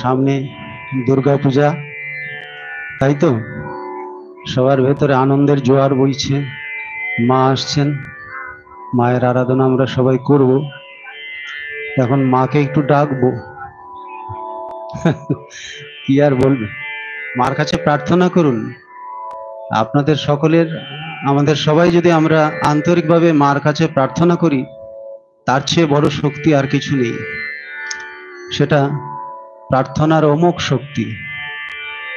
সামনে দুর্গা পূজা, তাই তো সবার ভেতরে আনন্দের জোয়ার বইছে। মা আসছেন, মায়ের আরাধনা আমরা সবাই করব। এখন মাকে একটু ডাকবো। কি আর বলবে, মার কাছে প্রার্থনা করুন। আপনাদের সকলের, আমাদের সবাই যদি আমরা আন্তরিকভাবে মার কাছে প্রার্থনা করি, তার চেয়ে বড় শক্তি আর কিছু নেই। সেটা প্রার্থনার অমোঘ শক্তি।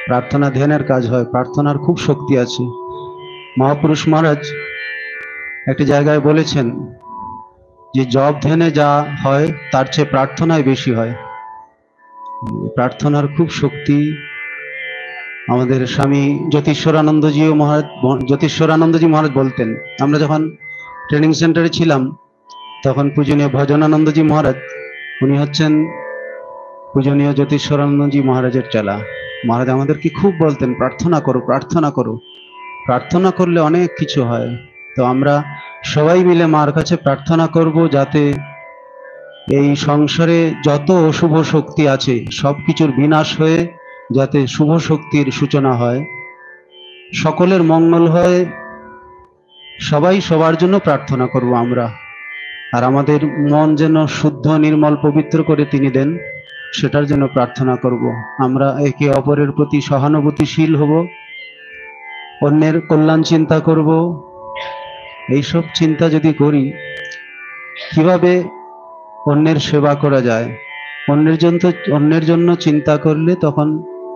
প্রার্থনা ধ্যানের কাজ হয়, প্রার্থনার খুব শক্তি আছে। মহাপুরুষ মহারাজ একটি জায়গায় বলেছেন যে জপ ধ্যানে যা হয় তার চেয়ে প্রার্থনায় বেশি হয়। প্রার্থনার খুব শক্তি। আমাদের স্বামী জ্যোতিশ্বরানন্দজি মহারাজ বলতেন, আমরা যখন ট্রেনিং সেন্টারে ছিলাম তখন পূজনীয় ভজনানন্দজি মহারাজ, উনি হচ্ছেন পূজনীয় জ্যোতিশ্বরানন্দজি মহারাজের চেলা। মহারাজ আমাদেরকে খুব বলতেন, প্রার্থনা করো, প্রার্থনা করো। প্রার্থনা করলে অনেক কিছু হয়। তো আমরা সবাই মিলে মার কাছে প্রার্থনা করব, যাতে এই সংসারে যত অশুভ শক্তি আছে সব কিছুর বিনাশ হয়ে যাতে শুভ শক্তির সূচনা হয়, সকলের মঙ্গল হয়। সবাই সবার জন্য প্রার্থনা করব আমরা। আর আমাদের মন যেন শুদ্ধ, নির্মল, পবিত্র করে তিনি দেন, সেটার জন্য প্রার্থনা করব। আমরা একে অপরের প্রতি সহানুভূতিশীল হব, অন্যের কল্যাণ চিন্তা করব। এইসব চিন্তা যদি করি, কিভাবে অন্যের সেবা করা যায়, অন্যের জন্য চিন্তা করলে তখন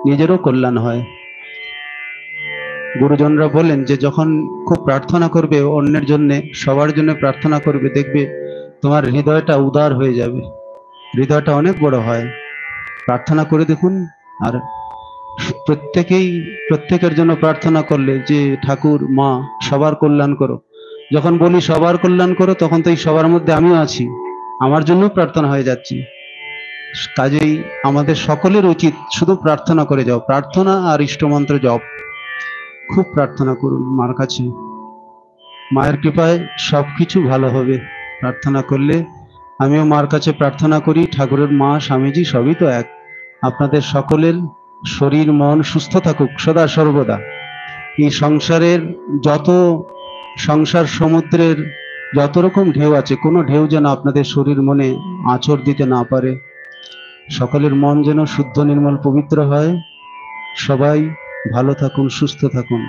নিজেরও কল্যাণ হয়। গুরুজনরা বলেন যে যখন খুব প্রার্থনা করবে অন্যের জন্য, সবার জন্য প্রার্থনা করবে, দেখবে তোমার হৃদয়টা উদার হয়ে যাবে, হৃদয়টা অনেক বড় হয়। প্রার্থনা করে দেখুন। আর প্রত্যেকের জন্য প্রার্থনা করলে যে ঠাকুর মা সবার কল্যাণ করো, যখন বলি সবার কল্যাণ করো, তখন তো এই সবার মধ্যে আমিও আছি, আমার জন্য প্রার্থনা হয়ে যাচ্ছি। কাজেই আমাদের সকলের উচিত শুধু প্রার্থনা করে যাও, প্রার্থনা আর ইষ্টমন্ত্র জপ। খুব প্রার্থনা করুন মার কাছে, মায়ের কৃপায় সবকিছু ভালো হবে। প্রার্থনা করলে, আমিও মার কাছে প্রার্থনা করি, ঠাকুরের মা স্বামীজি সবই তো এক। আপনাদের সকলের শরীর মন সুস্থ থাকুক সদা সর্বদা। এই সংসারের সংসার সমুদ্রের যত রকম ঢেউ আছে, কোনো ঢেউ যেন আপনাদের শরীর মনে আঁচড় দিতে না পারে। সকলের মন যেন শুদ্ধ, নির্মল, পবিত্র হয়। সবাই ভালো থাকুন, সুস্থ থাকুন,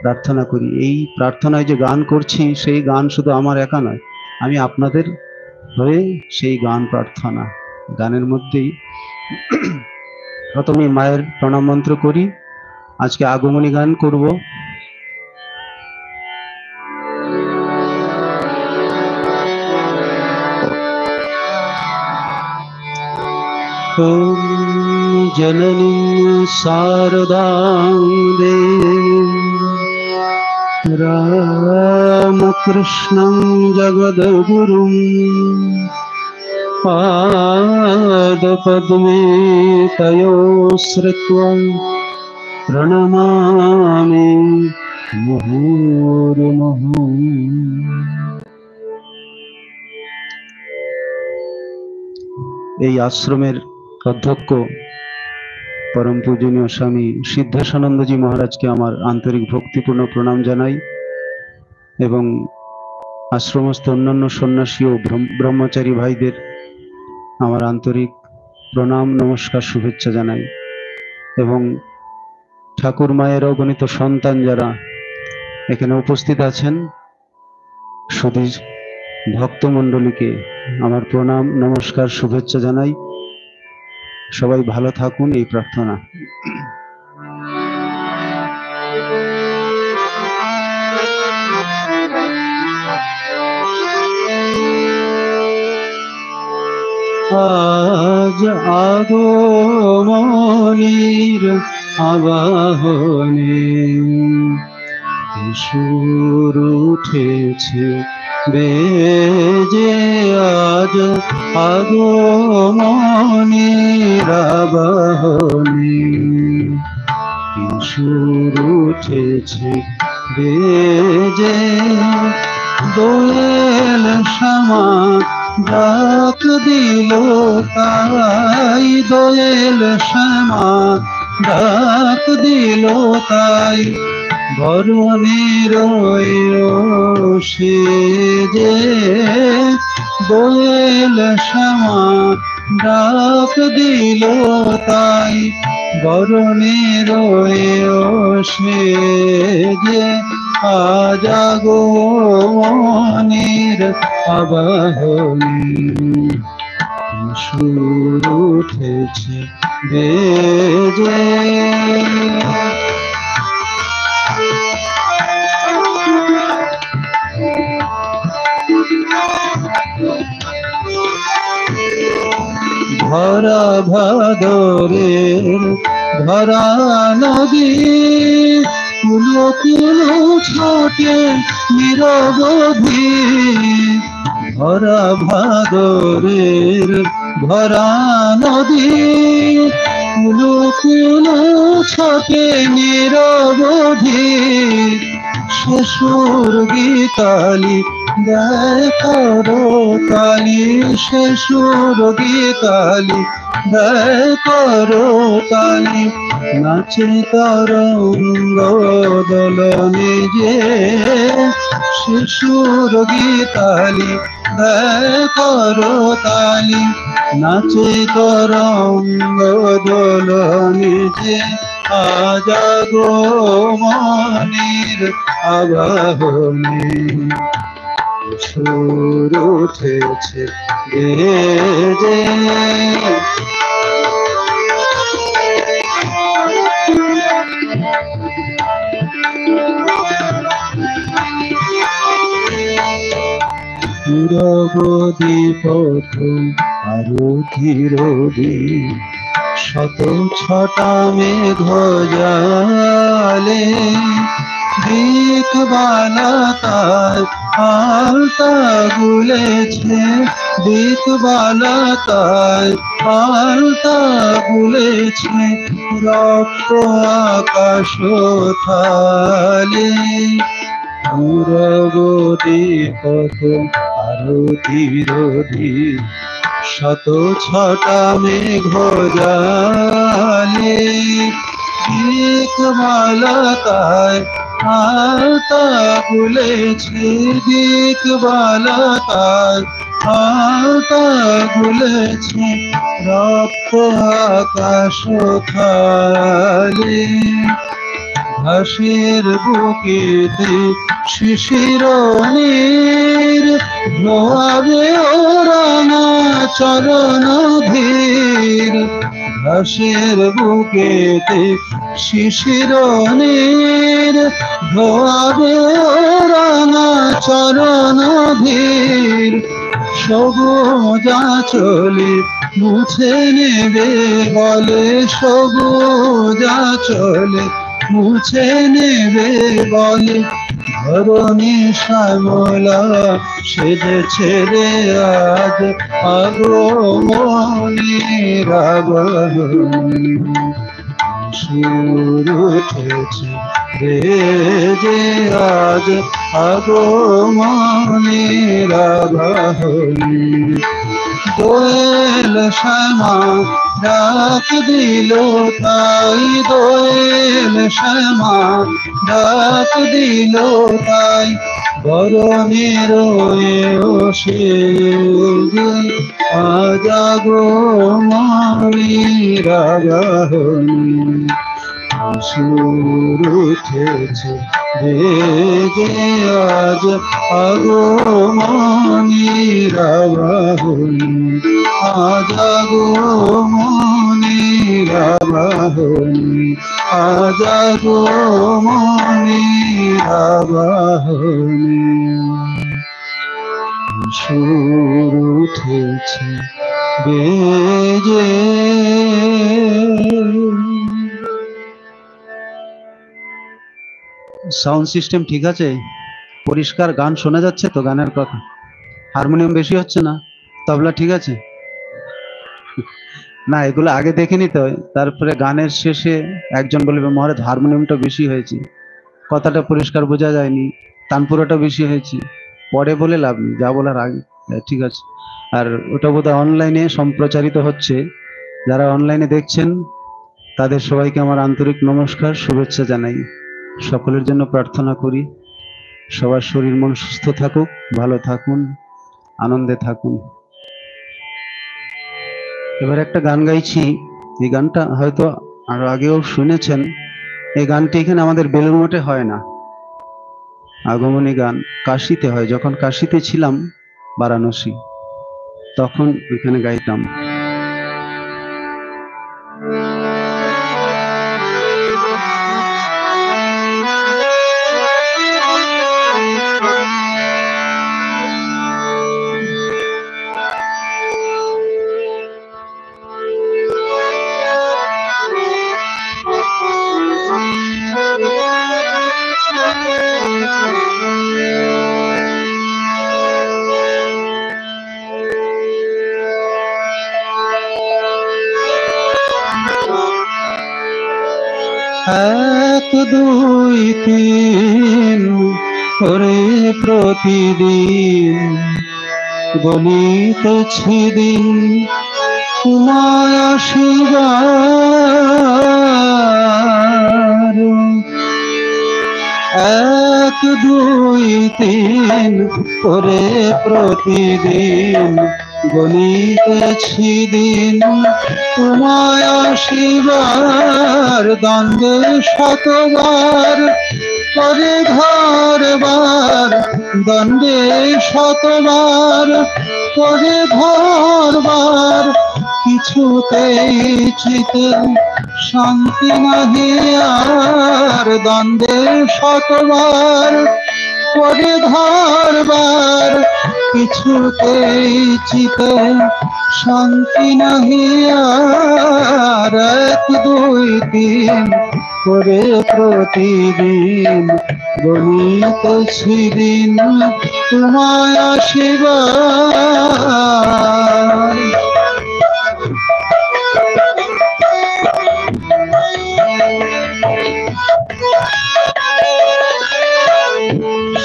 প্রার্থনা করি। এই প্রার্থনায় যে গান করছি, সেই গান শুধু আমার একা নয়, আমি আপনাদের হয়ে সেই গান প্রার্থনা। গানের মধ্যেই প্রথমে মায়ের প্রণাম মন্ত্র করি। আজকে আগমনী গান করব। ওম জননী শারদাং দেবীং রামকৃষ্ণং জগদ্গুরুং পাদপদ্মে তয়ো শ্রিত্বা প্রণমামি মুহুর্মুহু। এই আশ্রমের অধ্যক্ষ পরম পূজনীয় স্বামী সিদ্ধেশানন্দজি মহারাজকে আমার আন্তরিক ভক্তিপূর্ণ প্রণাম জানাই, এবং আশ্রমস্থ অন্যান্য সন্ন্যাসী ও ব্রহ্মচারী ভাইদের আমার আন্তরিক প্রণাম, নমস্কার, শুভেচ্ছা জানাই। এবং ঠাকুর মায়ের অগণিত সন্তান যারা এখানে উপস্থিত আছেন, সুধী ভক্তমণ্ডলীকে আমার প্রণাম, নমস্কার, শুভেচ্ছা জানাই। সবাই ভালো থাকুন, এই প্রার্থনা। আজ আগমনীর আবাহনে সুর উঠেছে বেজে, আজ আগমনীর আবাহনে সুর উঠেছে বেজে, দোয়েল শ্যামা ডাক দিল তাই দোয়েল শ্যামা ডাক দিল তাই, বরণের সে যে দোয়েল শ্যামা ডাক দিল তাই, বরণের সে যে আজ আগমনের আবাহনী, সুর উঠেছে বেজে। ভরা ভাদরের ভরা নদী, কুলো কুলো ছোটে নিরবধি, ভরা ভাদরের ভরা নদী, কুলো কুলো ছোটে নিরবধি, শেষুর গীতালি গায় করতালি, শেষুর গীতালি গায় করতালি, নাচে তরঙ্গ দোলনে যে শিশুর গীতালি গায় করতালি, নাচে তরঙ্গ দোলনে যে আজ আগমনের আবাহনী, সুর উঠেছে বেজে। পুরবদি পথ আরো ধীরবি, শত ছটা মেঘ জালে, দিকবালা তার আলতা গুলেছে, দিকবালা তার আলতা গুলেছে, রক্ত আকাশ থালে, পুরবদি পথ আরো ধীর ধীর, শত ছটা মেঘ জালে, দিকবালা তার আলতা গুলেছে, দিকবালা তার আলতা গুলেছে, রক্ত আকাশ থালে, ঘাসের বুকেতে শিশিরনির ধোয়াবে ওরানা চরণ ধীর, ঘাসের বুকেতে শিশিরনির ধোয়াবে ওরানা চরণ ধীর, সবুজ আঁচলে মুছে নেবে বলে, সবুজ আঁচলে মুছে নেবে বলে, ধরণী শ্যামলা সেজেছে রে আজ আগমনের আবাহনী, সুর উঠেছে বেজে আজ আগমনের আবাহনী, দোয়েল শ্যামা ডাক দিল তাই, দোয়েল শ্যামা ডাক দিল তাই, বরণের সে আজ আগমনের আবাহনী, সুর উঠেছে বেজে আজ আগমনের আবাহনী, আজ আগমনের আবাহনী, আজ আগমনের আবাহনী, সুর উঠেছে বেজে। সাউন্ড সিস্টেম ঠিক আছে? পরিষ্কার গান শোনা যাচ্ছে তো? গানের কথা, হারমোনিয়াম বেশি হচ্ছে না? তবলা ঠিক আছে? না, এগুলো আগে দেখিনি তো, তারপরে গানের শেষে একজন বলবে মহারাজ হারমোনিয়ামটা বেশি হয়েছে, কথাটা পরিষ্কার বোঝা যায়নি, তানপুরাটা বেশি হয়েছে, পরে বলে লাভ নেই, যা বলার আগে। ঠিক আছে। আর ওটা বোধহয় অনলাইনে সম্প্রচারিত হচ্ছে, যারা অনলাইনে দেখছেন তাদের সবাইকে আমার আন্তরিক নমস্কার, শুভেচ্ছা জানাই। সকলের জন্য প্রার্থনা করি সবার শরীর মন সুস্থ থাকুক, ভালো থাকুন, আনন্দে থাকুন। এবার একটা গান গাইছি, এই গানটা হয়তো আরো আগেও শুনেছেন। এই গানটি এখানে আমাদের বেলুড় মঠে হয় না, আগমনী গান কাশিতে হয়। যখন কাশিতে ছিলাম বারাণসী, তখন এখানে গাইতাম। এক দুই তিন করে প্রতিদিন গণিতেছি দিন তোমায় আসিবার। এক দুই তিন করে প্রতিদিন গণিতেছি দিন তোমায় আসিবার। দ্বন্দ্বে শতবার করে ঘরবার, দ্বন্দ্বে শতবার করে ঘরবার, কিছুতেই চিতে শান্তি নাহি আর। দ্বন্দ্বে শতবার করে ঘরবার, কিছুতেই চিতে শান্তি নাহি আর। এক দুই তিন করে প্রতিদিন গণিতেছি দিন তোমায় আসিবার।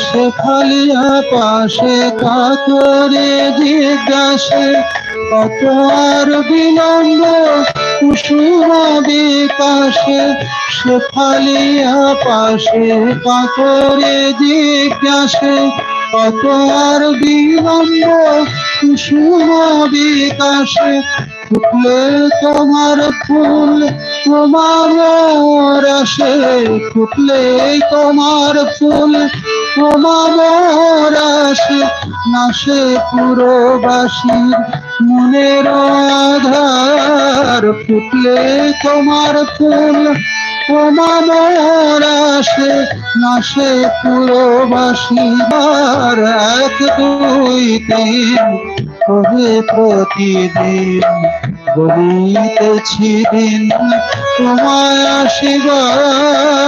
শেফালিয়া পাশে কাতরে জিজ্ঞাসে কত আর বিলম্ব কুসুম বিকাশে। শেফালিয়া পাশে কাতরে জিজ্ঞাসে কত আর বিলম্ব কুসুম বিকাশে। ফুটলে তোমার ফুল তোমার রসে, ফুটলে তোমার ফুল তোমার রসে, নাশে পুরবাসীর মনের আধার। ফুটলে তোমার ফুল তোমার রসে, নাশে পুরবাসীর। এক দুই তিন করে প্রতিদিন গণিতেছি দিন তোমায় আসিবার।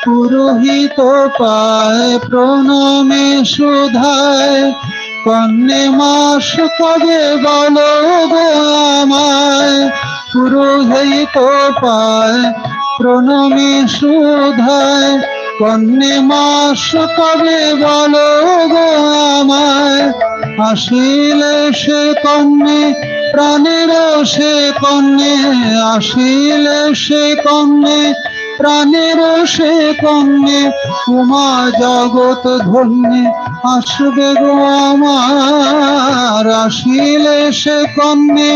পুরোহিত পায় প্রণমে সুধায়, কন্যে মাস কবে বলো গো আমায়। পুরোহিত পায় প্রণমে সুধায়, কন্যে মাস কবে বলো গো আমায়। আসিলে সে কন্যে প্রাণের সে কন্যে, আসিলে সে কন্যে প্রাণের সে কন্যে। উমা জগৎ ধন্যে আসবে গো আমার। আসিলে সে কন্যে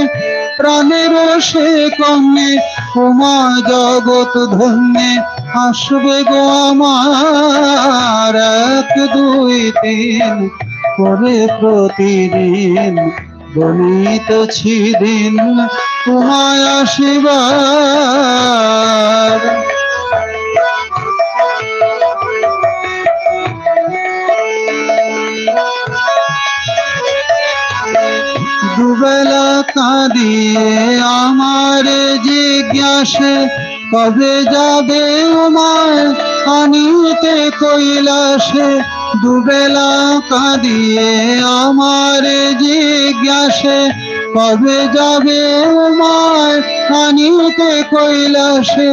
প্রাণের সে কন্যে, উমা জগৎ ধন্যে আসবে গো আমার। এক দুই তিন করে প্রতিদিন গণিতেছি দিন তোমায় আসিবার। দুবেলা কাঁদিয়ে আমার জিজ্ঞাসে কবে যাবে উমায় আনিতে কৈলাসে। দুবেলা কাঁদিয়ে আমার জিজ্ঞাসে কবে যাবে উমায় আনিতে কৈলাসে।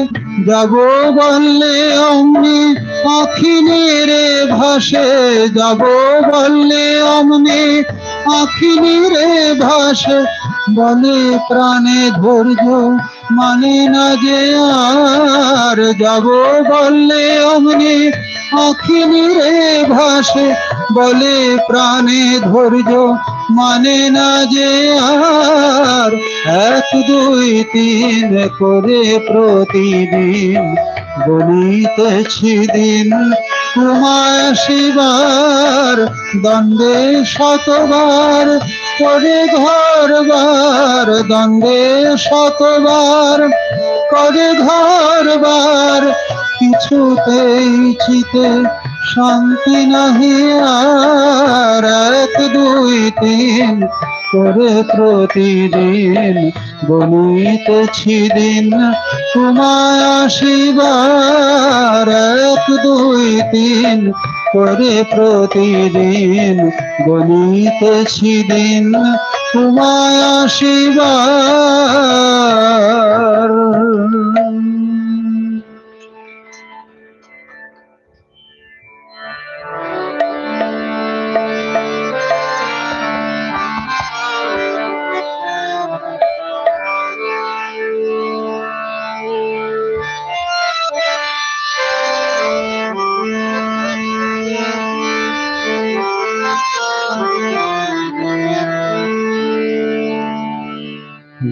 যাব বললে অমনি আখি নীরে ভাসে, যাব বললে অমনি আখি নীরে ভাসে, বলে প্রাণে ধৈর্য মানে না যে আর, যাব বললে অমনি আখি নীরে ভাসে, বলে প্রাণে ধৈর্য মানে না যে আর। 1 2 3 করে প্রতিদিন গণিতেছি দিন, তোমায় শিবার দ্বন্দ্বে শতবার করে ঘরবার, দ্বন্দ্বে শতবার করে ঘরবার, কিছুতেই চিতে শান্তি নাহি আর। 1 2 3 করে প্রতিদিন গণিতেছি দিন, তোমায় আসিবার। 1 2 3 করে প্রতিদিন গণিতেছি দিন, তোমায় আসিবার।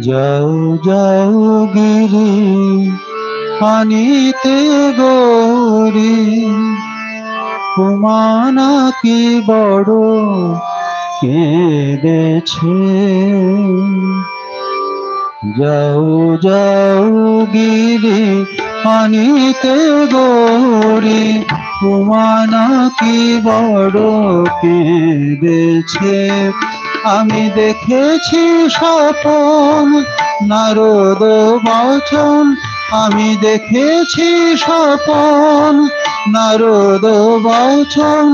যাও যাও গিরি আনিতে গৌরী, তোমা নাকি বড় কেঁদেছে। যাও যাও গিরি আনিতে গৌরী, তোমা নাকি বড় কেঁদেছে। আমি দেখেছি স্বপন নারদ বচন, আমি দেখেছি স্বপন নারদ বচন,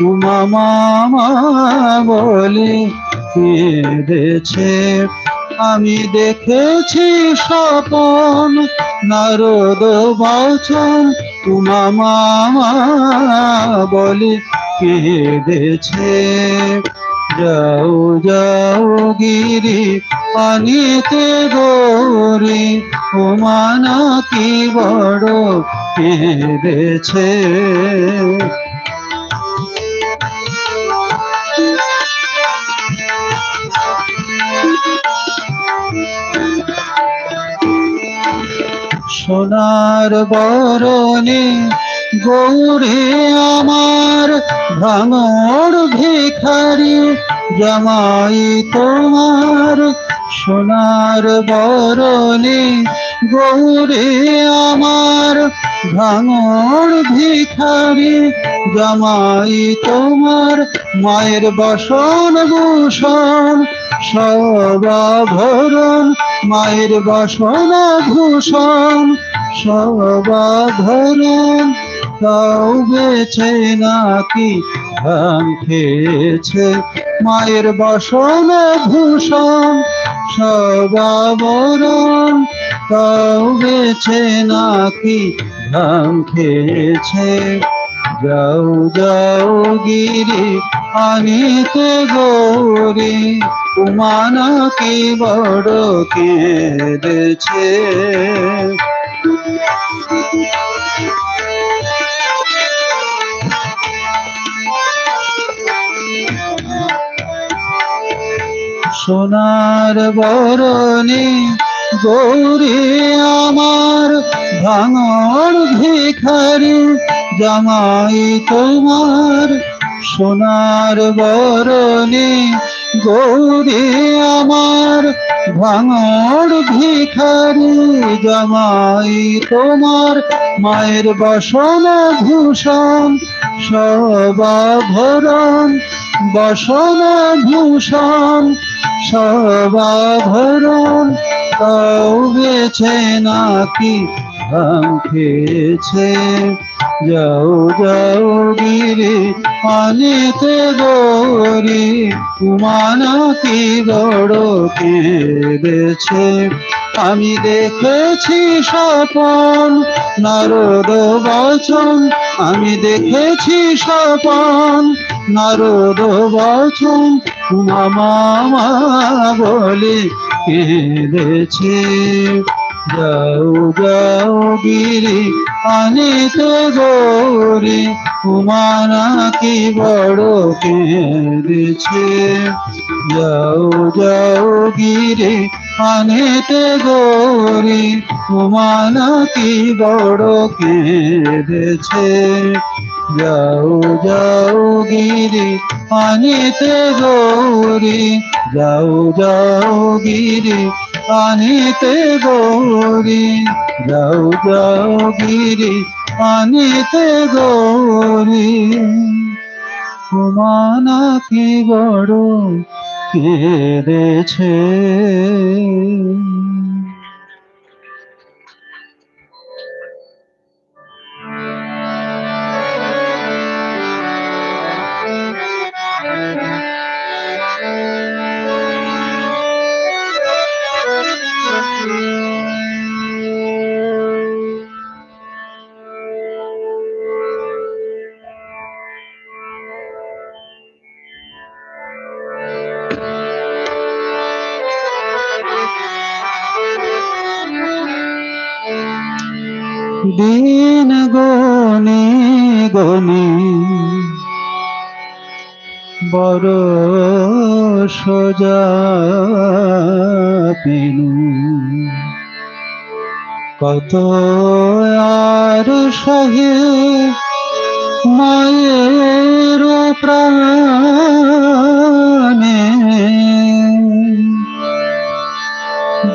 উমা মামা বলে কেঁদেছে। আমি দেখেছি স্বপন নারদ বচন, উমা মামা বলে কেঁদেছে। যাও যাও গিরি আনিতে গৌরী, তোমা নাকি বড় কেঁদেছে। সোনার বরণে গৌরী আমার ভাঙড় ভিখারি জামাই তোমার। সোনার বরণে গৌরী আমার ভাঙড় ভিখারি জামাই তোমার। মায়ের বসন ভূষণ সবাভরণ, মায়ের বসন ভূষণ সবাভরণ, তাও বেছে নাকি ভাঙ খেয়েছে। মায়ের বসন ভূষণ সবাভরণ, তাও বেছে নাকি ভাঙ খেয়েছে। যাও যাও গিরি আনিতে গৌরী, উমা নাকি বড় কেঁদেছে। সোনার বরণে গৌরী আমার ভাঙড় ভিখারি জামাই তোমার। সোনার বরণে গৌরী আমার ভাঙড় ভিখারি জামাই তোমার। মায়ের বসন ভূষণ সবাভরণ, বসন ভূষণ সবাভরণ, তাও বেছে নাকি ভাঙ খেয়েছে। যাও যাও গিরি আনিতে গৌরী, উমা নাকি বড় কেঁদেছে। আমি দেখেছি স্বপন নারদ বচন, আমি দেখেছি স্বপন নারদ বচন, মামা বলে কেঁদেছে। যাও যাও গিরি আনিতে গৌরী, উমা নাকি বড় কেঁদেছে। যাও যাও গিরি আনিতে গৌরী, উমা নাকি বড় কেঁদেছে। যাও যাও গিরি আনিতে গৌরী, যাও যাও গিরি আনিতে গৌরী, যাও যাও গিরি আনিতে গৌরী, উমা নাকি বড় কেঁদেছে। দিন গনি গনি বড় সোজা পেনু, কত আর সহে মায়ের প্রাণে।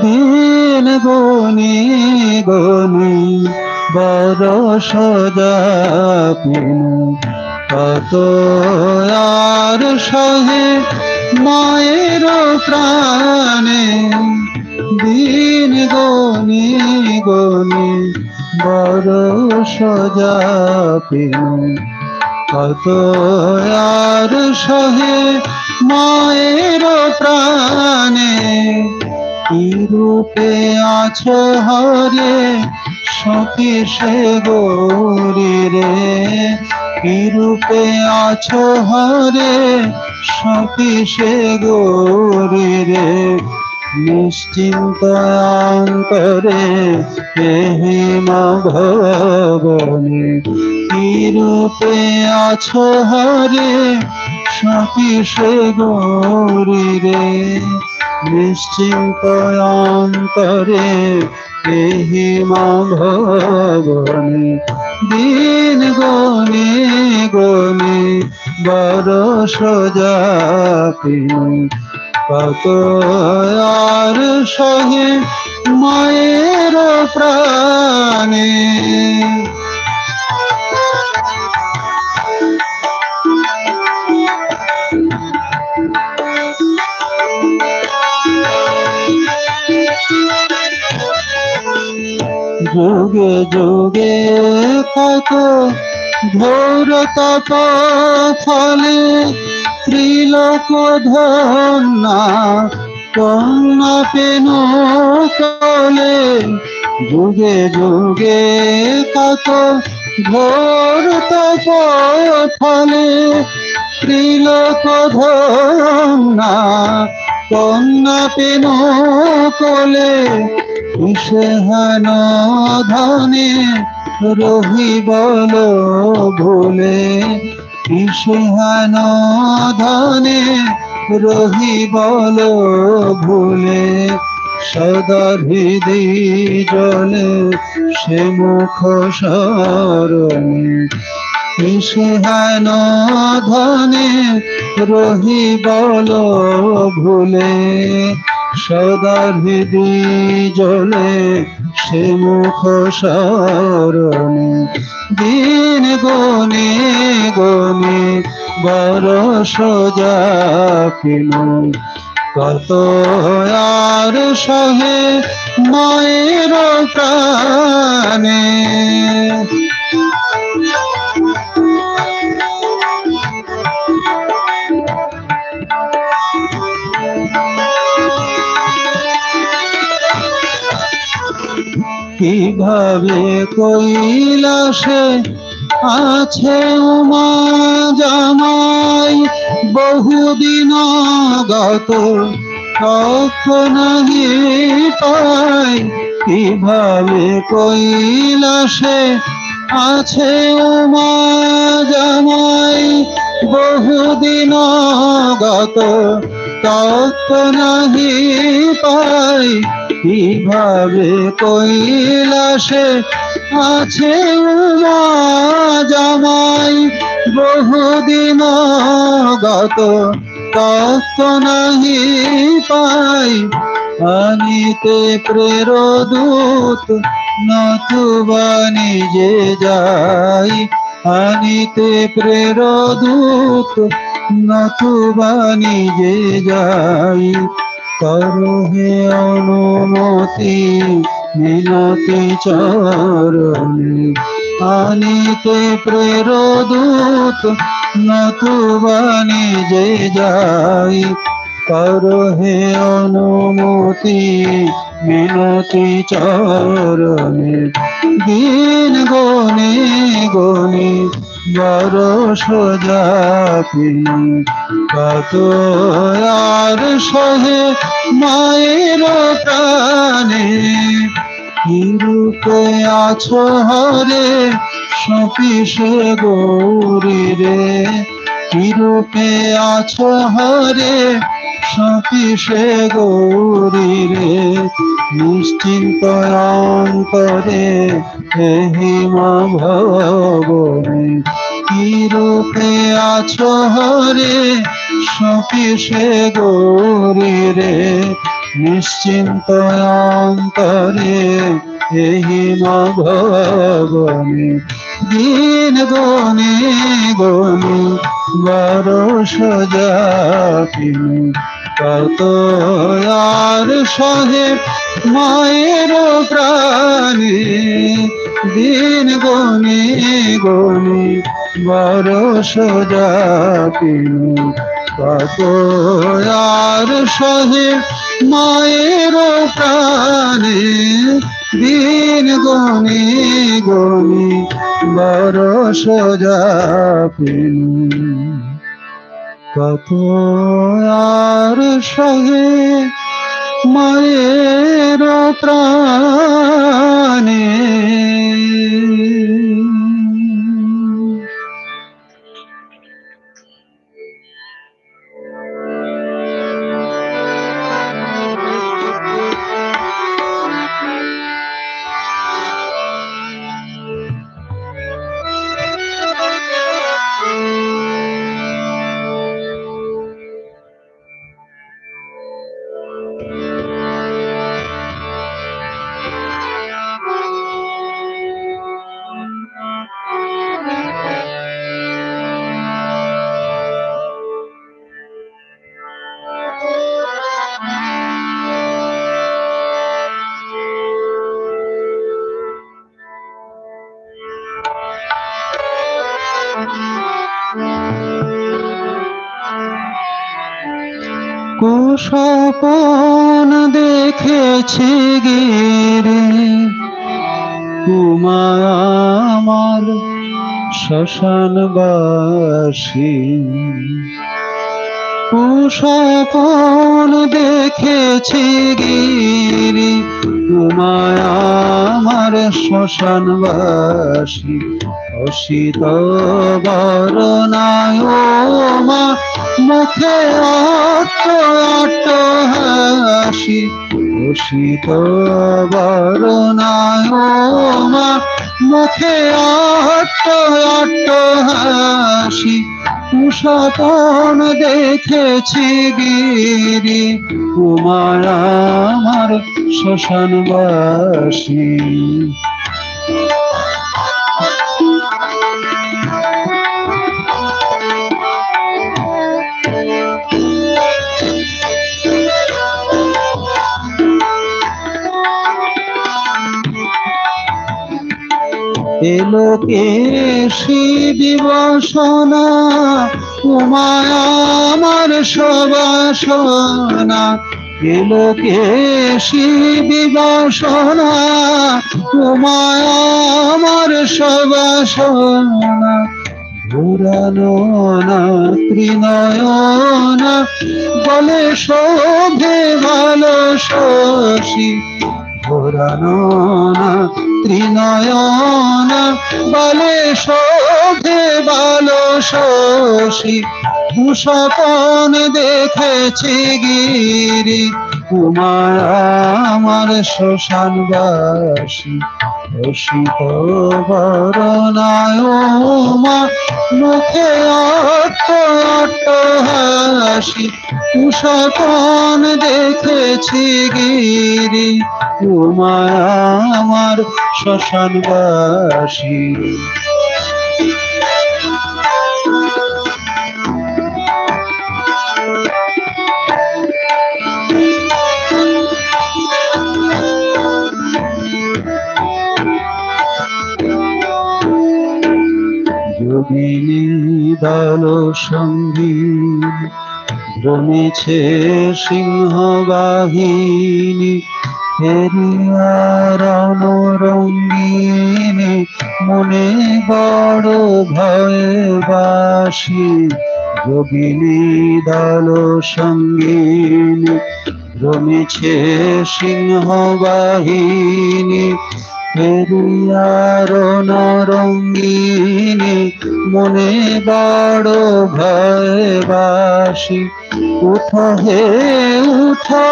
দিন গনি গনি বড় সোজা পেনু, কত আর সহে মায়ের প্রাণে। দিন গনি গনি বড় সোজা পেনু, কত আর সহে মায়ের প্রাণে। কি রূপে আছো হরে সখী সে গৌরী রে, কি রূপে আছো হরে সখী সে গৌরী রে। নিশ্চিন্ত অন্তরে হেমা ভবনে, কি রূপে আছো হরে সখী সে গৌরী রে। নিশ্চিন্ত অন্তরে হেমা ভবনে, দিন গনি গনি বড় সোজা পেনু, কত আর সহে মায়ের প্রাণে। যুগে যুগে কত ঘোর তপ ফলে, ত্রিলোক ধন্যা কন্যা পেনু কলে। যুগে যুগে কত ঘোর তপ ফলে, ত্রিলোক ধন্যা কন্যা পেনু কলে। কিসেহান ধনে রহি বল ভুলে, কিসেহান ধনে রহি বল ভুলে। সদা হৃদি জলে সে মুখ স্মরণে, কিসেহান ধনে রহি বল ভুলে। সদা হৃদি জলে সে মুখ স্মরণে। দিন গনি গনি বড় সোজা পেনু, কত আর সহে মায়ের প্রাণে। কিভাবে কৈলাসে আছে উমা জামাই, বহুদিন গত তখন নাহি পাই। কিভাবে কৈলাসে আছে উমা জামাই, বহুদিন গত তখন নাহি পাই। কিভাবে কৈলাসে আছে উমা জামাই, বহুদিন গত তখন নাহি পাই। আনিতে প্রেরদূত নতুবা নিজে যাই, আনিতে প্রেরদূত নতুবা নিজে যাই। করো হে অনুমতি মিনতি চরণে, আনিতে প্রেরদূত নতুবা নিজে যাই। করো হে অনুমতি মিনতি চরণে, দিন গনে গনে বরষ যাপিনি, কত আর সহে মায়ের প্রাণে। কিরূপে আছো হরে সপিসে গৌরী রে, কিরূপে আছো হরে সপিসে গৌরী রে। নিশ্চিন্ত অন্তরে হিমা ভবনে, কিরূপে আছো হরে সপিসে গৌরী রে। নিশ্চিন্ত অন্তরে হিমা ভবনে, দিন গনে গনে বরষ যাপিনি, কত আর সহে মায়ের প্রাণে। দিন গনে গনে বরষ যাপিনি, কত আর সহে মায়ের প্রাণে। দিন গনে গনে বরষ যাপিনি, কত আর সহে মায়ের প্রাণে। কুস্বপন দেখেছি গিরি উমা আমার শ্মশানবাসী। কুস্বপন দেখেছি গিরি উমা আমার শ্মশানবাসী। অসিত বরনায় মা মুখে অট্ট অট্ট হাসি। অসিত বরনায় মা মুখে অট্ট অট্ট হাসি। কুস্বপন দেখেছি গিরি উমা আমার শ্মশানবাসী। এলোকে শিবসনা উমা আমার সবাসনা। এলোকে শিবিবাসনা উমায় আমার সবাসনা ঘুরানো না ত্রিনয়না বলে শোভে ভালো শশী ঘোরানো না ত্রিনয়না বলে শোভে ভালো শশী ভূষণ দেখেছি গিরি উমায় আমার শ্মশানবাসী অসিত বরণায় মা মুখে অট্ট অট্ট হাসি ভূষণ দেখেছি গিরি উমায় আমার শ্মশানবাসী যোগিনী দল সঙ্গী ভ্রমেছে সিংহ বাহিনী ফেরিয়া রণরঙ্গিনী মনে বড় ভয়ে বাসি যোগিনী দল সঙ্গিনী ভ্রমেছে সিংহ বাহিনী ফেরিয়া রণরঙ্গিনী মনে বড় ভয় বাসি উঠো হে উঠো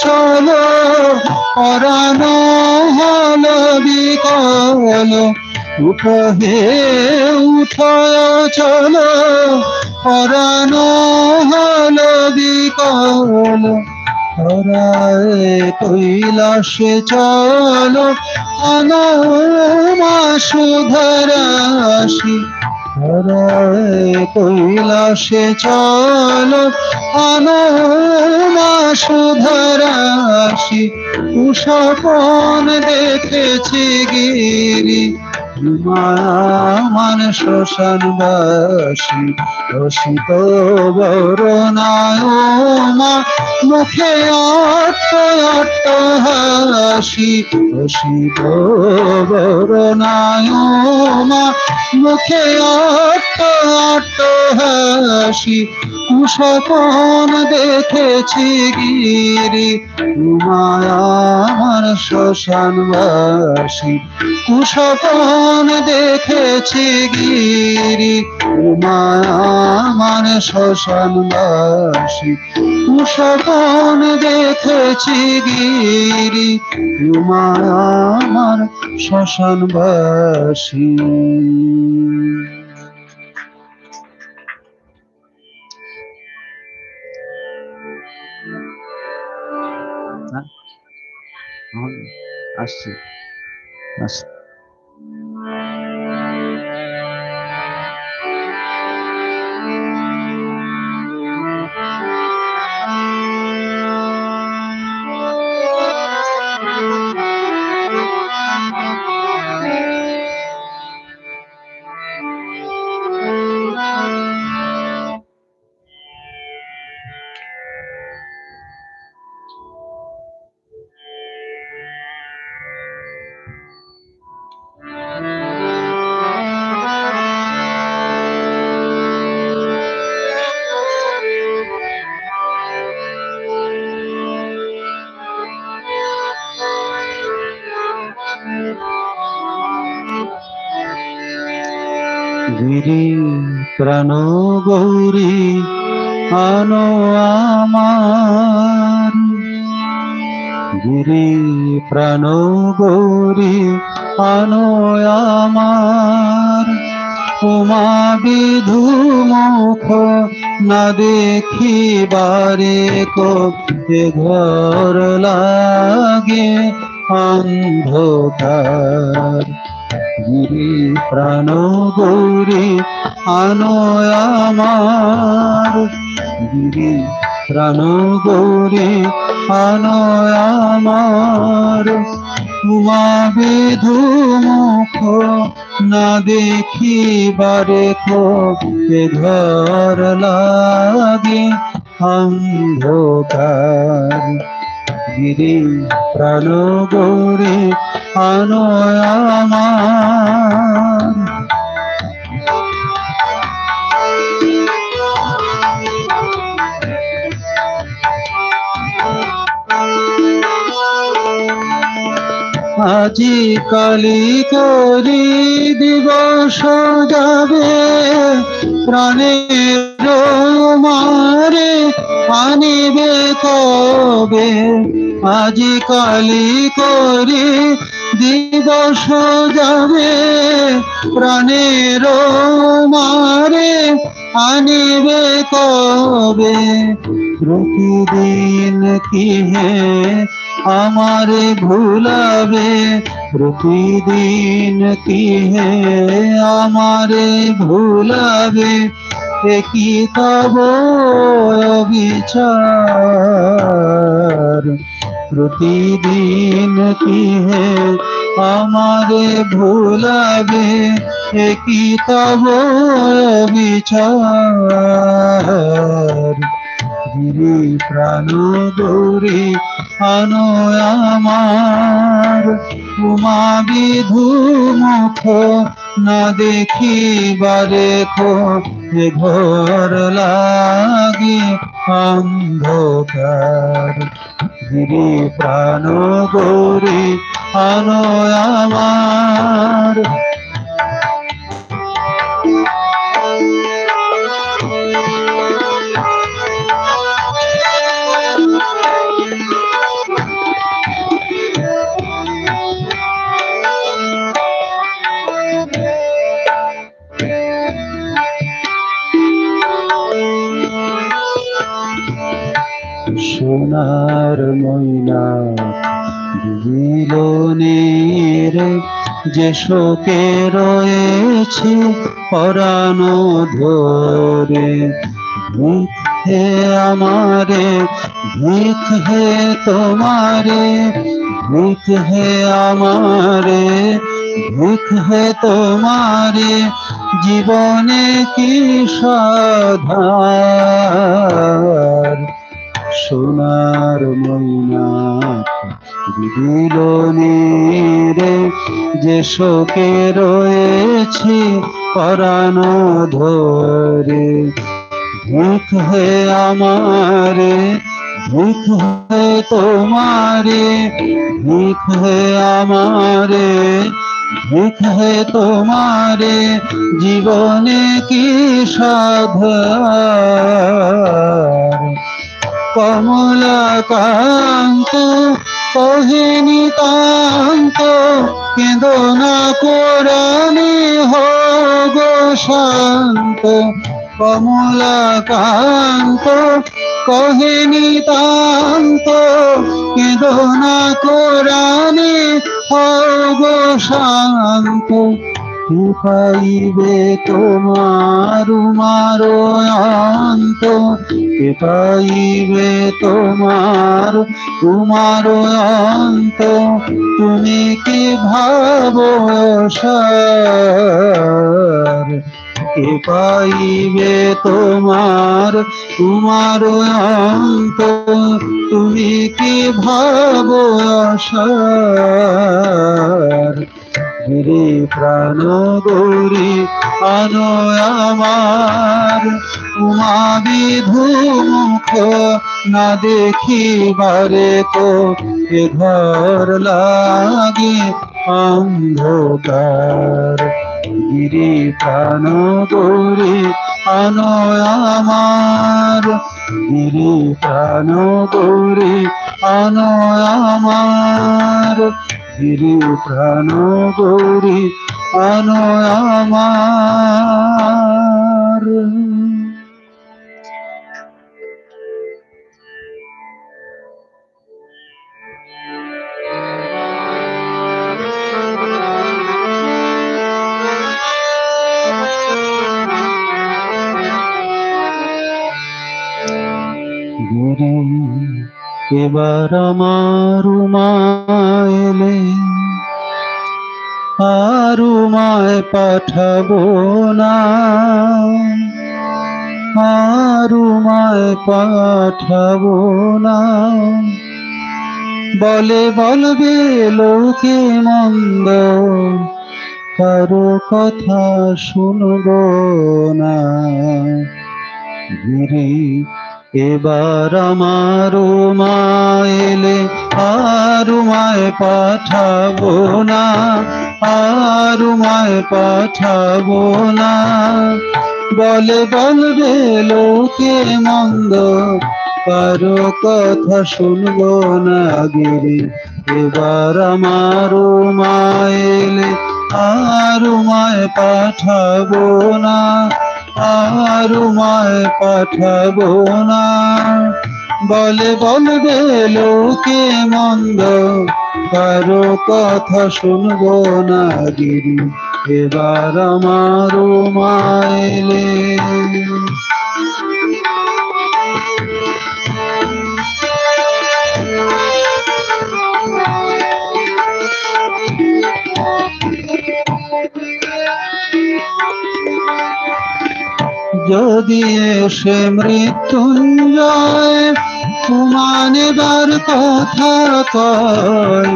চলো পরানো হল বিকল উঠো হে উঠো চলো পরানো হল বিকল হরায় কৈলাসে চলো আনো মা সুধরাশি হরায় কৈলাসে চলো আনো মা সুধরাশি উষাপন দেখেছি গিরি আমার শ্মশানবাসী অসিত বরণায় মা মুখে অট্ট অট্ট হাসি অসিত বরণায় মা মুখে অট্ট অট্ট হাসি কুশপন দেখেছি গিরি উমায় আমার শ্মশানবাসী কুশপন দেখেছি গিরি উমায় আমার শ্মশানবাসী কুশপন দেখেছি গিরি উমায় আমার শ্মশানবাসী। আসছে আসছে গিরি প্রাণ গৌরী আনো আমার গিরি প্রাণ গৌরী আনো আমার উমা বিধু মুখ না দেখিবারে কোতে ঘর লাগে অন্ধকার গিরি প্রাণ গৌরী আনো আমার গিরি প্রাণ গৌরী আনো আমার উমা বিধু মুখ না দেখিবারে কোতে ঘর লাগে অন্ধকার। গিরি প্রাণ গৌরী আনো আমার। আজি কালি করি দিবস যাবে, প্রাণের মারে আনিবে কবে। আজি কালি করি দিবস যাবে, প্রাণের মারে আনিবে কবে। প্রতিদিন কি হে আমারে ভুলাবে, প্রতিদিন কি হে আমারে ভুলাবে। কি তব বিচার, প্রতিদিন কি হে আমারে ভুলাবে। কি তব বিচার। গিরি প্রাণ গৌরী আনো আমার। উমা বিধু মুখ না দেখিবারে এ ঘোর লাগে অন্ধকার। গিরি প্রাণ গৌরী আনো আমার। সোনার ময়না মিলনের যে শোকে রয়েছে পরানো ধরে। ভিখ হে আমারে, ভিখ হে তোমারে, ভিখ হে আমারে, ভিখ হে তোমারে। জীবনে কি সাধার। সোনার ময়না বিলনের যে শোকে রয়েছে পরানো ধরে। ভিখ হে আমারে, ভিখ হে তোমারে, ভিখ হে আমারে, ভিখ হে তোমারে। জীবনে কি সাধার। কমলাকান্ত কহে নিতান্ত, কেঁদনা কোরানি হো গো শান্ত। কমলাকান্ত কহে নিতান্ত, কেঁদনা কোরানি হো গো শান্ত। কি পাইবে তোমার উমার অন্ত, কে পাইবে তোমার উমার অন্ত। তুমি কি ভাবো সার। কে পাইবে তোমার উমার অন্ত, তুমি কি ভাবো সার। গিরি প্রাণ গৌরী আনো আমার। উমা বিধু মুখ না দেখিবারে এ ঘর লাগে অন্ধকার। গিরি প্রাণ গৌরী আনো আমার। গিরি প্রাণ গৌরী আনো আমার। গিরি প্রাণ গৌরী আনো আমার। গিরি এবার আমার মায়েলে, আর উমায় পাঠাবো না, আর উমায় পাঠাবো না। বলবে লোকে মন্দ, কারো কথা শুনবো না। গিরি এবার আমার মা এলে আর উমায় পাঠাবো না, আর উমায় পাঠাবো না। বলবে লোকে মন্দ, কারো কথা শুনবো না। গিরি এবার আমার মা এলে আর উমায় পাঠাবো না, আর উমায় পাঠাবো না। বলবে লোকে মন্দ, কারো কথা শুনবো না। গিরি এবার আমার মা এলে। যদি এসে মৃত্যুঞ্জয় উমানেবার কথা কয়,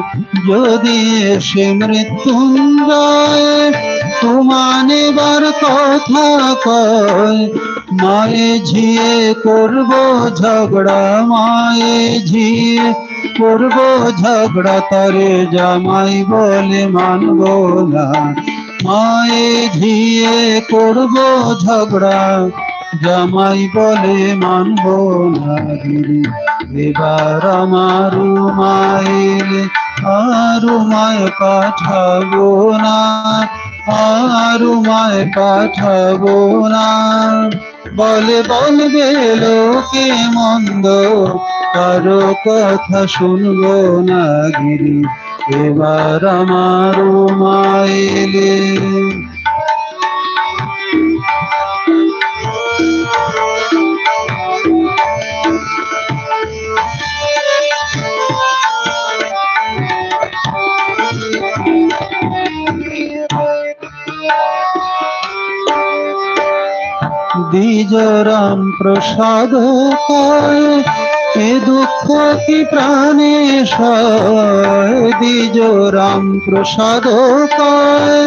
যদি এসে মৃত্যুঞ্জয় উমানেবার কথা কয়, মায়ে ঝিয়ে করবো ঝগড়া, মায়ে ঝিয়ে করবো ঝগড়া। তারে জামাই বলে মানবো না, মায়ে ঝিয়ে করবো ঝগড়া, জামাই বলে মানবো না। গিরি এবার আমার মায়েলে আর উমায় পাঠাবো না, আর উমায় পাঠাবো না। বলবে লোকে মন্দ, কারো কথা শুনবো না। গিরি এবার আমার মা এলে। দ্বিজ রাম প্রসাদ কয়, এ দুঃখ কি প্রাণে সয়। দ্বিজ রাম প্রসাদ কয়,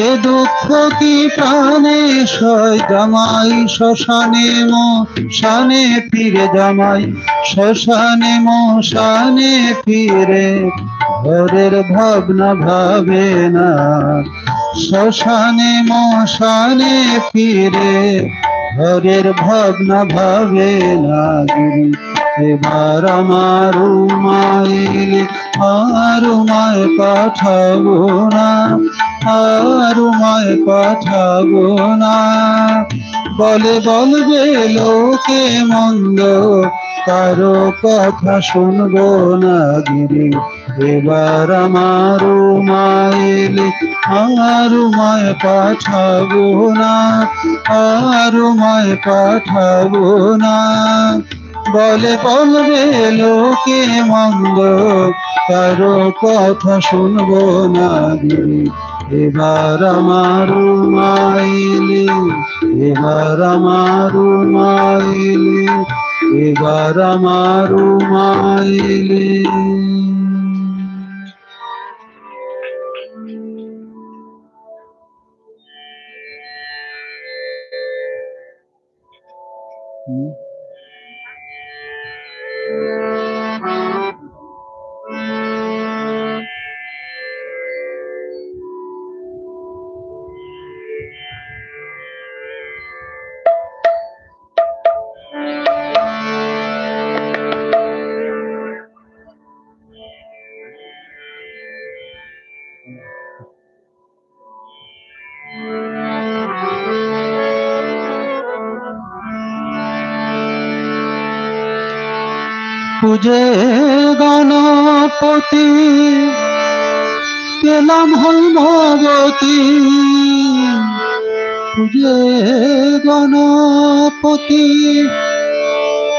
এ দুঃখ কি প্রাণে সয়। জামাই শ্মশানে মশানে ফিরে, জামাই শ্মশানে মশানে ফিরে, ঘরের ভাবনা ভাবে না। শ্মশানে মশানে ফিরে, ঘরের ভাবনা ভাবে না। গিরি এবার আমার মায়েলে আর উমায় পাঠাবো না, আর উমায় পাঠাবো না। বলবে লোকে মন্দ, কারো কথা শুনবো না। গিরি এবার আমার মায়েলে আর উমায় পাঠাবো না, আর উমায় পাঠাবো না। বলবে লোকে মন্দ, কারো কথা শুনবো না। গিরি এবার আমার মায়েলে, এবার আমার মায়েলে, এবার আমার মায়েলে। পূজে গণপতি পেলাম হৈমবতী, পূজে গণপতি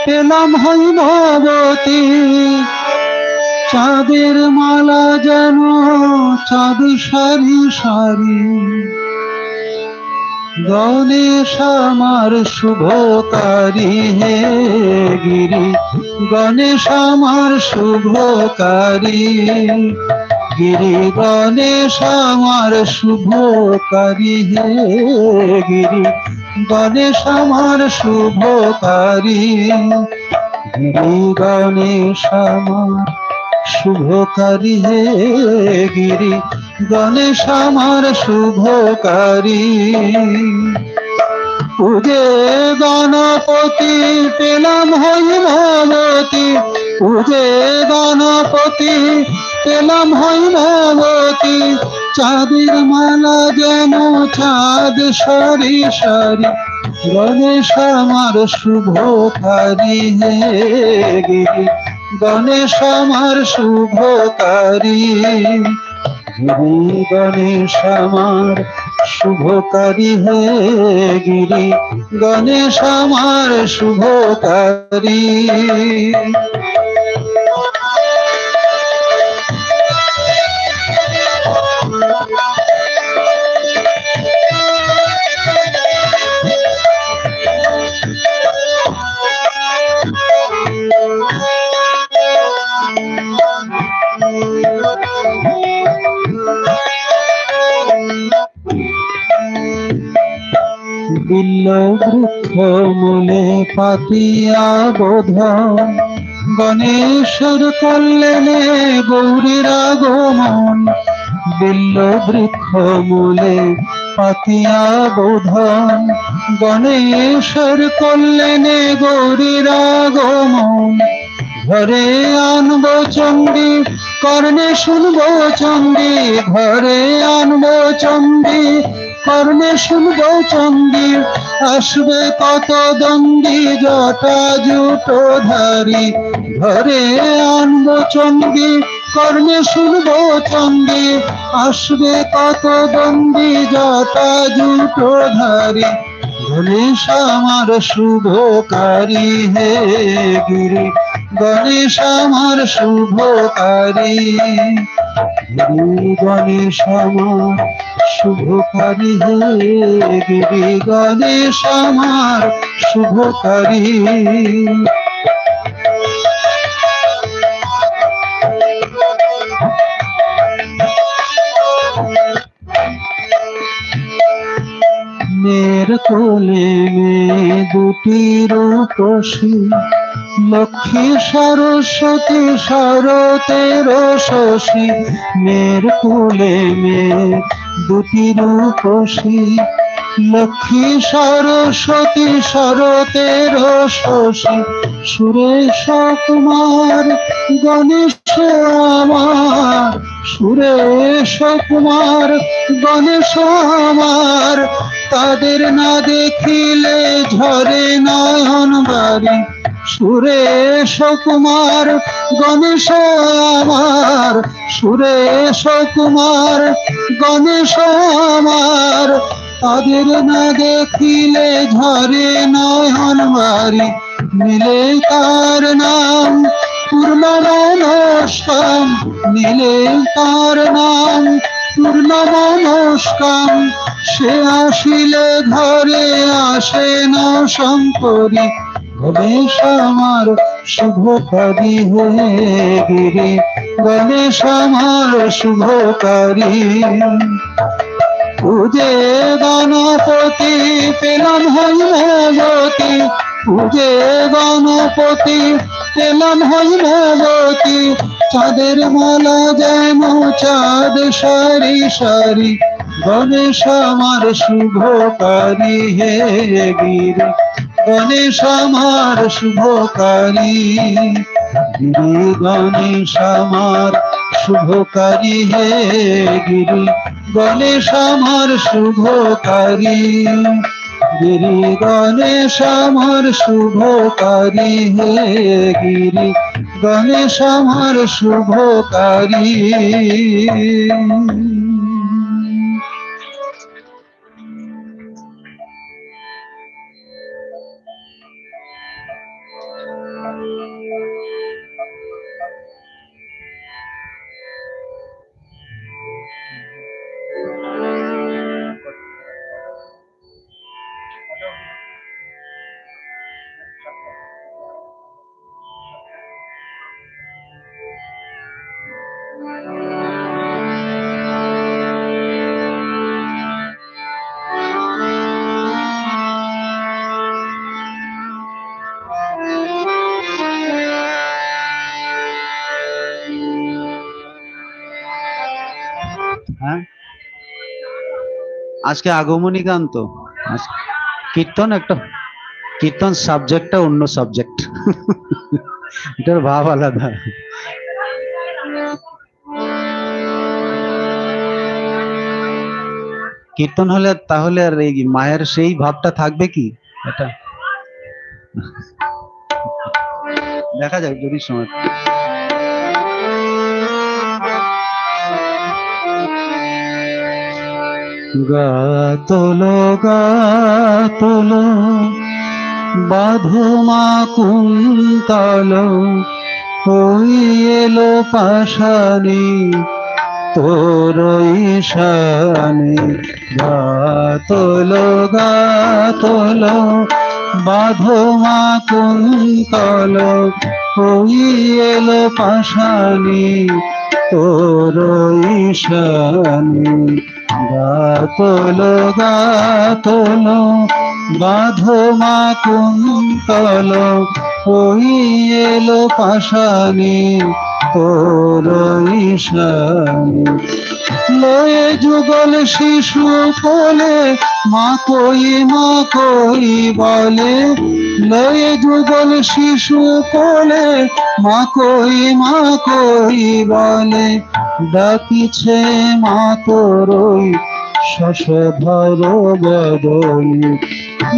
পেলাম হৈমবতী। চাঁদের মালা যেন চাঁদ সারি সারি, গণেশ আমার শুভকারী হে গিরি, গণেশ আমার শুভকারী, গিরি গণেশ আমার শুভকারী হে গিরি, গণেশ আমার শুভকারী, গিরি গণেশ আমার শুভকারী হে গিরি, গণেশ আমার শুভকারী। পূজে গণপতি পেলাম হৈমবতী, পূজে গণপতি পেলাম হৈমবতী, চাঁদের মালা যেন চাঁদ সারি সারি, গণেশ আমার শুভকারী হে গিরি, গণেশ আমার শুভকারী, গিরি গণেশ আমার শুভকারী হে গিরি, গণেশ আমার শুভকারী। বিল্ল বৃক্ষ মূলে পাতিয়া বোধন, গণেশের কল্যাণে গৌরীর আগমন, বিল্ল বৃক্ষ মূলে পাতিয়া বোধন, গণেশের কল্যাণে গৌরীর আগমন, ঘরে আনব চণ্ডী কর্ণে শুনব চণ্ডী, ঘরে আনব চণ্ডী কর্ণে শুনব চণ্ডী, আসবে কত দণ্ডী জটা জুটো ধারি, ঘরে আনব চণ্ডী কর্ণে শুনব চণ্ডী, আসবে কত দণ্ডী জটা জুটো ধারি, গণেশ আমার শুভকারী হে গিরি, গণেশ আমার শুভকারী, গিরি গণেশ আমার শুভকারী হে গিরি, গণেশ আমার শুভকারী। মেয়ের কোলে মেয়ে দুটি রূপসী, লক্ষ্মী সরস্বতী শরতের শশী, মেয়ের কোলে মেয়ে দুটি রূপসী, লক্ষ্মী সরস্বতী শরতের শশী, সুরেশ কুমার গণেশ আমার, সুরেশ কুমার গণেশ আমার, তাদের না দেখিলে ঝরে নয়ন বাড়ি, সুরেশ কুমার গণেশ আমার, সুরেশ কুমার গণেশ আমার, তাদের না দেখিলে ঝরে নয়ন বাড়ি, মিলে তার নাম পূর্ণমনস্কাম, মিলে তার নাম পূর্ণমনস্কাম, সে আসিলে ঘরে আসে না শঙ্করী, গণেশ আমার শুভকারী হে গিরি, গণেশ আমার শুভকারী। পূজে গণপতি পেলাম হৈমবতী, পূজে গণপতি পেলাম হৈমবতী, চাঁদের মালা যেন চাঁদ সারি সারি, গণেশ আমার শুভকারী হে গিরি, গণেশ আমার শুভকারী, গিরি গণেশ আমার শুভকারী হে গিরি, গণেশ আমার শুভকারী, গিরি গণেশ আমার শুভকারী হে গিরি, গণেশ আমার শুভকারী। হ্যাঁ, আজকে আগমনী গান তো, কীর্তন একটা, কীর্তন সাবজেক্টটা অন্য সাবজেক্ট, এটার ভাব আলাদা। কীর্তন হলে তাহলে আর এই মায়ের সেই ভাবটা থাকবে কি? এটা দেখা যাক যদি সময়। গাতলো গাতলো বাঁধমা কুন্তল, ওই এলো পাশানি তোর ঈশানে। গাতলো গাতলো বাঁধমা কুন্তল, ওই এলো পাশানি তোর ঈশানে। গাতলো গাতলো বাঁধমা কুন্তল, ওই এলো পাশানি তোর ঈশানে। লয়ে যুগল শিশু কোলে মা কই বলে, লয়ে যুগল শিশু কোলে মা কই বলে। ডাকিছে মা তোর শশধর বদনে।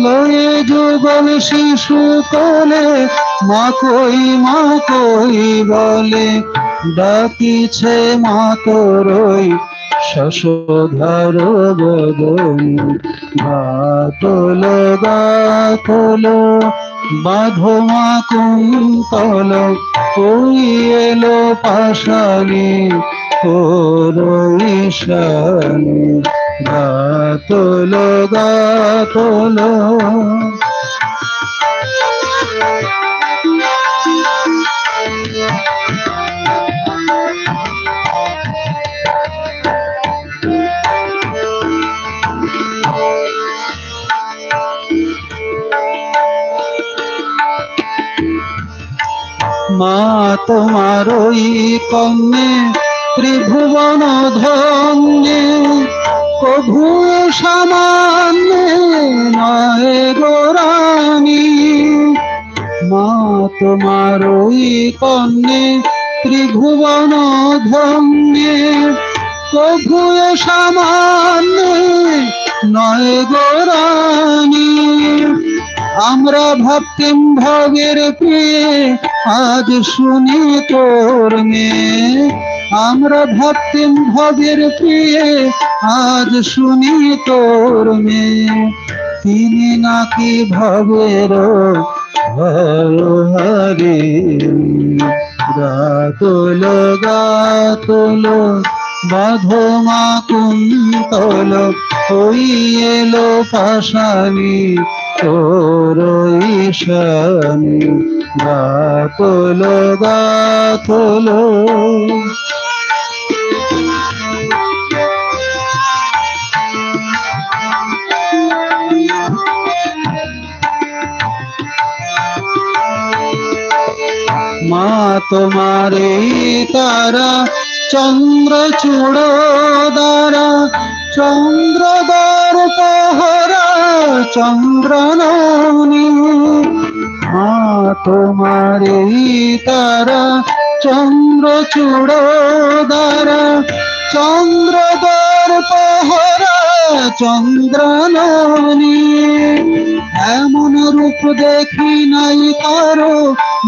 লয়ে যুগল শিশু কোলে মা কই বলে। ডাকিছে মা তোর শশধর বদনে। গাতলো গাতলো বাঁধমা কুন্তল, ওই এলো পাশানি তোর ঈশানে। গাতলো গাতলো মা তোমার ওই কন্যে ত্রিভুবন ধন্যে, প্রভু সামান্য নয় গোরানী। মা তোমার ওই কন্যে ত্রিভুবন ধন্যে, প্রভু সামান্য নয় গোরানী। আমরা ভাবতেম ভবের প্রিয়ে আজ শুনি তোর মেয়ে। আমরা ভাবতেম ভবের প্রিয়ে আজ শুনি তোর মেয়ে। তিনি নাকি ভবের হরে। গাতলো গাতলো বাঁধমা কুন্তল, ওই এলো পাশানি তোর ঈশানে। গাতলো গাতলো মা তোমার এই তারা চন্দ্রচূড় দ্বারা, চন্দ্রদর পহরা চন্দ্রনৌনি। মা তোমার এই তারা চন্দ্রচূড় দ্বারা, চন্দ্রদর পহরা চন্দ্রনৌনি। এমন রূপ দেখি নাই কারো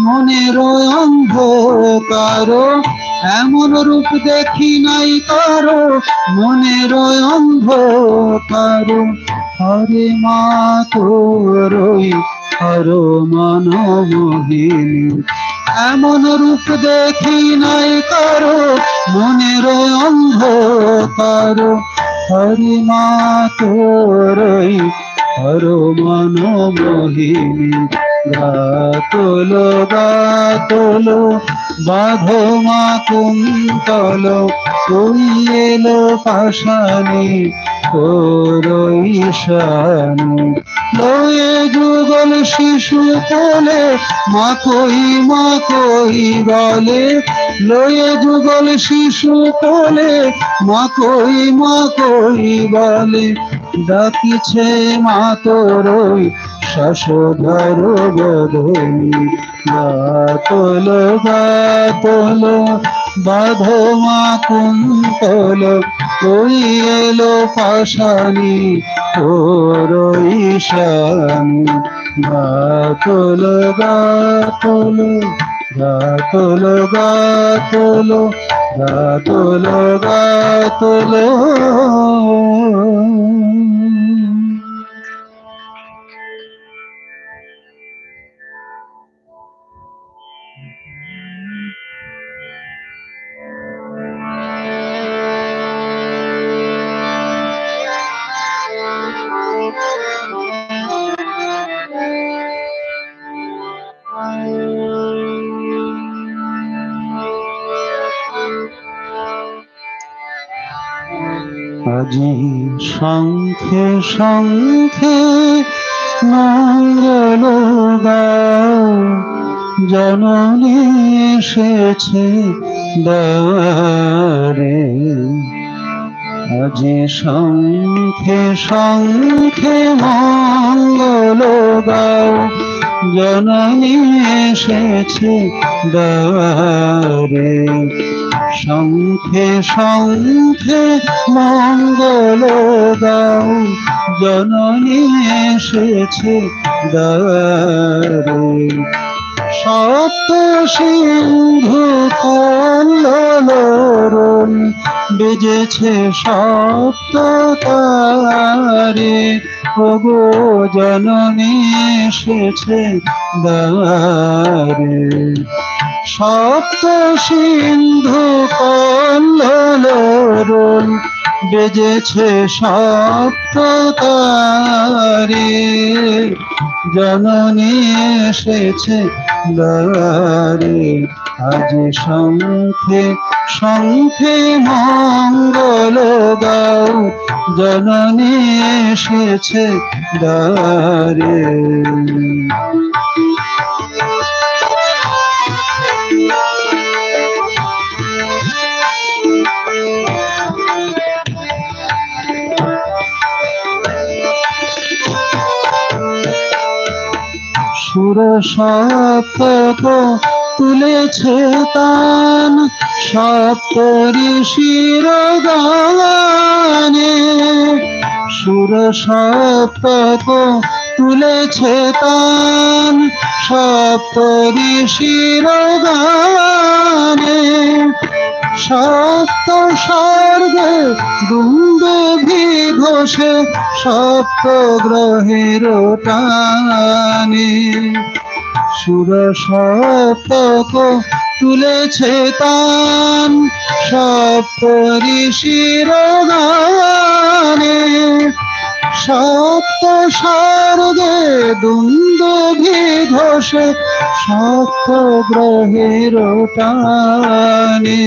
মনের অন্ধকার। এমন রূপ দেখি নাই কারো মনের অন্ধকার। হরে মা তোর হর মনোমোহিনী। এমন রূপ দেখি নাই কারো মনের অন্ধকার। হরে মা তোর হর মন মোহিনী গাতল গাতল বাঁধো মা কুন্তল ওই এলো পাশানি ঈশানি লয়ে যুগল শিশু কোলে মা কই বলে লয়ে যুগল শিশু কোলে মা কই বলে ডাকিছে মা তোরই শশধর বদনী গাতল গাতল বাঁধো মা কুন্তল ওই এলো পাশানি তোর ঈশানি গাতল গাতল গাতল গাতল গাতল গাতল আজি শঙ্খে শঙ্খে মঙ্গল গাও জননী এসেছে দ্বারে আজি শঙ্খে শঙ্খে মঙ্গল গাও জননী এসেছে দ্বারে শঙ্খে শঙ্খে মঙ্গল গাও জননী এসেছে দ্বারে সপ্ত সিন্ধু কল্লোলরণ বেজেছে সপ্ত তারে ওগো জননী এসেছে দ্বারে সপ্ত সিন্ধু কল্লোলরণ বেজেছে সপ্ত তারে জননী এসেছে দ্বারে আজ শঙ্খে শঙ্খে মঙ্গল গাও জননী এসেছে দ্বারে সুর সপ্তক তুলেছে তান সপ্ত ঋষির গানে সুর সপ্তক তুলেছে তান সপ্ত ঋষির গানে সপ্ত স্বর্গে দুন্দুভি ঘোষে সপ্ত গ্রহের টানে সুর সপ্তক তুলেছে তান সপ্ত ঋষির গানে সপ্ত স্বর্গে দুন্দুভি ঘোষে সপ্ত গ্রহের টানে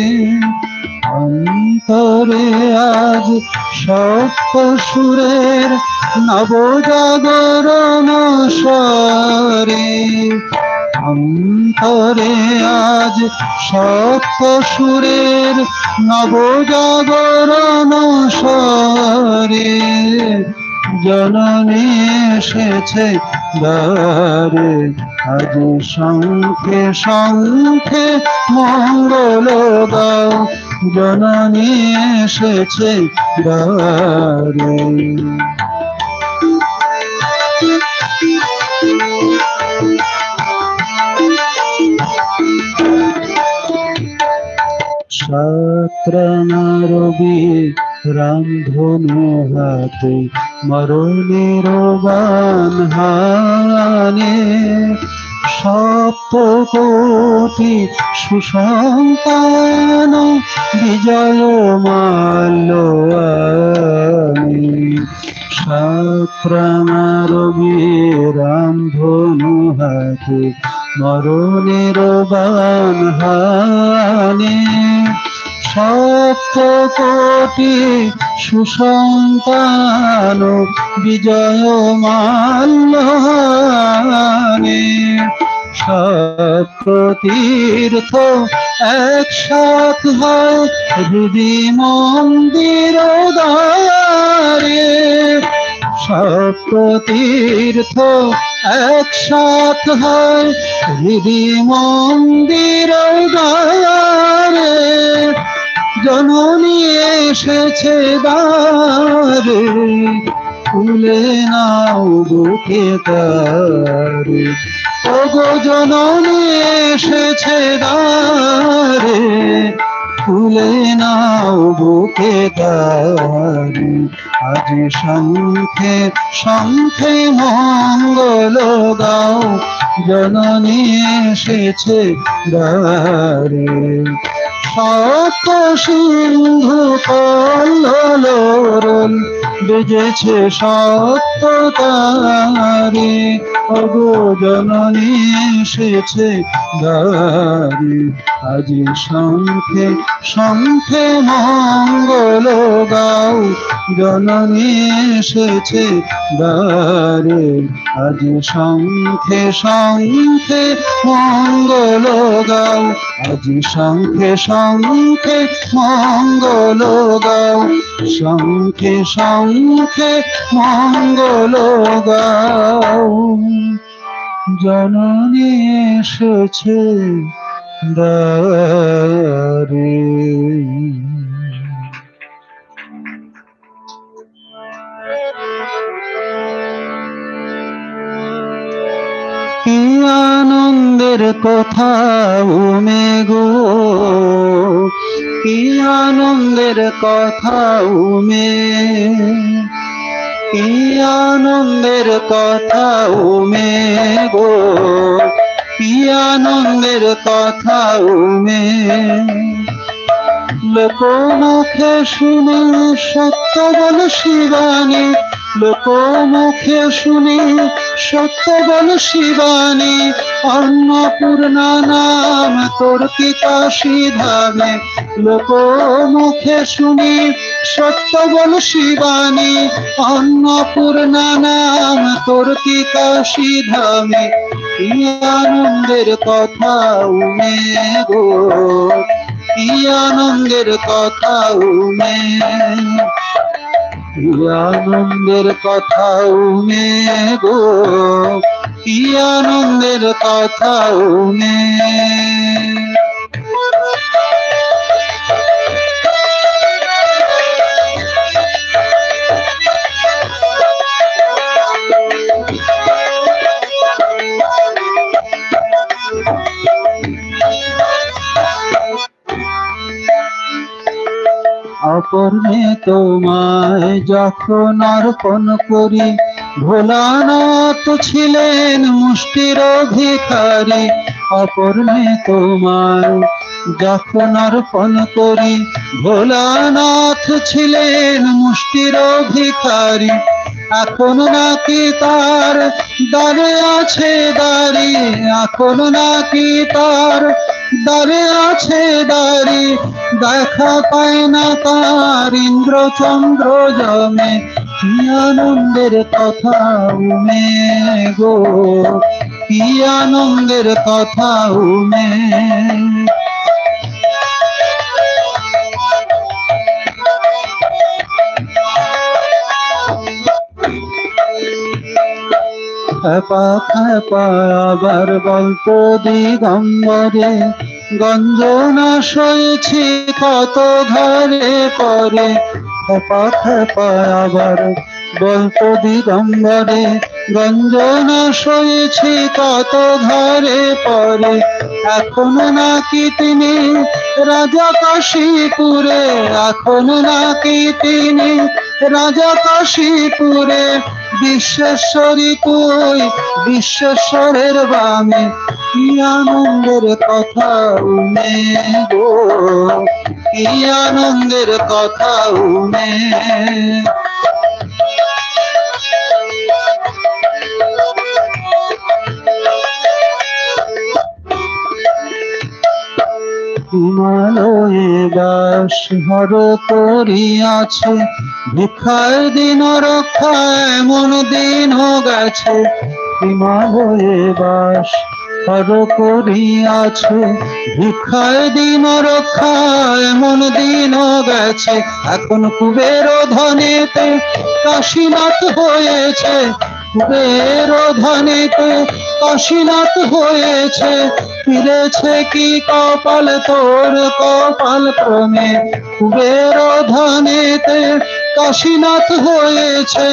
অন্তরে আজ সপ্ত সুরের নবজাগরণ স্বরে অন্তরে আজ সপ্ত সুরের নবজাগরণ স্বরে জননী এসেছে দ্বারে আজ শঙ্খে শঙ্খে মঙ্গল গাও জননী এসেছে দ্বারে সত্রনারবি রামধনু হাতে মরণের বান হানে সপ্তকোটি সুসন্তান বিজয় মাল্য আমি সাক্রামার বীরাম ধনু হাতে মরণের বাণ হানে সপ্তকোটি সুসন্তান বিজয় মাল্য হানে সপ্ততীর্থ একসাথ হয় হৃদি মন্দির দ্বারে সপ্ততীর্থ একসাথ হয় হৃদি মন্দির দ্বারে জননী এসেছে দ্বারে খুলে নাও বুকে তারে ওগো জননী এসেছে দ্বারে খুলে নাও বুকে দ্বারে আজ শঙ্খে শঙ্খে মঙ্গল গাও জননী এসেছে দ্বারে সপ্ত সিন্ধু কল্লোল বেজেছে সত্য তারে ওগো জননী এসেছে দ্বারে আজি শঙ্খে শঙ্খে মঙ্গল গাও জননী এসেছে দ্বারে আজি শঙ্খে শঙ্খে মঙ্গল গাও আজি শঙ্খে শঙ্খে মঙ্গল গাও শঙ্খে শঙ্খে মঙ্গল গাও জননী এসেছে দ্বারে কি আনন্দের কথা উমে গো কি আনন্দের কথা উমে কি আনন্দের কথা উমে গো কি আনন্দের কথা উমে লোকমুখে শুনে সত্য বল শিবানী লোকমুখে শুনি সত্য বল শিবানী অন্নপূর্ণা নাম তোর কি কাশী ধামে লোকমুখে শুনি সত্য বল শিবানী অন্নপূর্ণা নাম তোর কি কাশী ধামে কি আনন্দের কথা উমে গো কি আনন্দের কথা উমে কি আনন্দের কথা উমে গো কি আনন্দের কথা উমে অপর্ণে তোমায় যখন অর্পণ করি ভোলানাথ ছিলেন মুষ্টির অধিকারী অপর্ণে তোমায় যখন অর্পণ করি ভোলানাথ ছিলেন মুষ্টির অধিকারী এখন নাকি তার দ্বারে আছে দাঁড়ি এখন নাকি তার দ্বারে আছে দাঁড়ি দেখা পায় না তার ইন্দ্র চন্দ্র জমে কি আনন্দের কথা উমে গো কি আনন্দের কথা উমে খেপা খেপা আবার বলতো দিগম্বরে গঞ্জনা সয়েছি কত ঘরে পরে খেপা খেপা আবার বলতো দিগম্বরে গঞ্জনা সয়েছি কত ঘরে পরে এখন নাকি তিনি রাজা কাশীপুরে এখন নাকি তিনি রাজা কাশীপুরে বিশ্বেশ্বরী তুই বিশ্বেশ্বরের বামে, কি আনন্দের কথা উমে গো, কি আনন্দের কথা উমে। হিমালয়ে বাস হর করিয়াছে, ভিক্ষার দিন রক্ষা এমন দিন গেছে। হিমালয়ে বাস হর করিয়াছে, ভিক্ষার দিন রক্ষা এমন দিন গেছে। এখন কুবের ধনেতে কাশীনাথ হয়েছে, কুবের ধনেতে কাশীনাথ হয়েছে। ফিরেছে কি কপাল তোর কপাল ক্রমে, কুবের ধনেতে কাশীনাথ হয়েছে।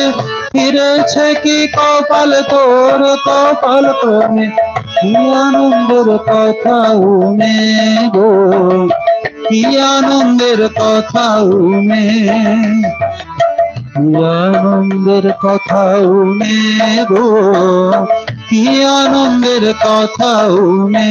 ফিরেছে কি কপাল তোর কপাল ক্রমে, কি আনন্দের কথা উমে গো, কি আনন্দের কথা উমে, কি আনন্দের কথা উমে গো, কি আনন্দের কথা উমে।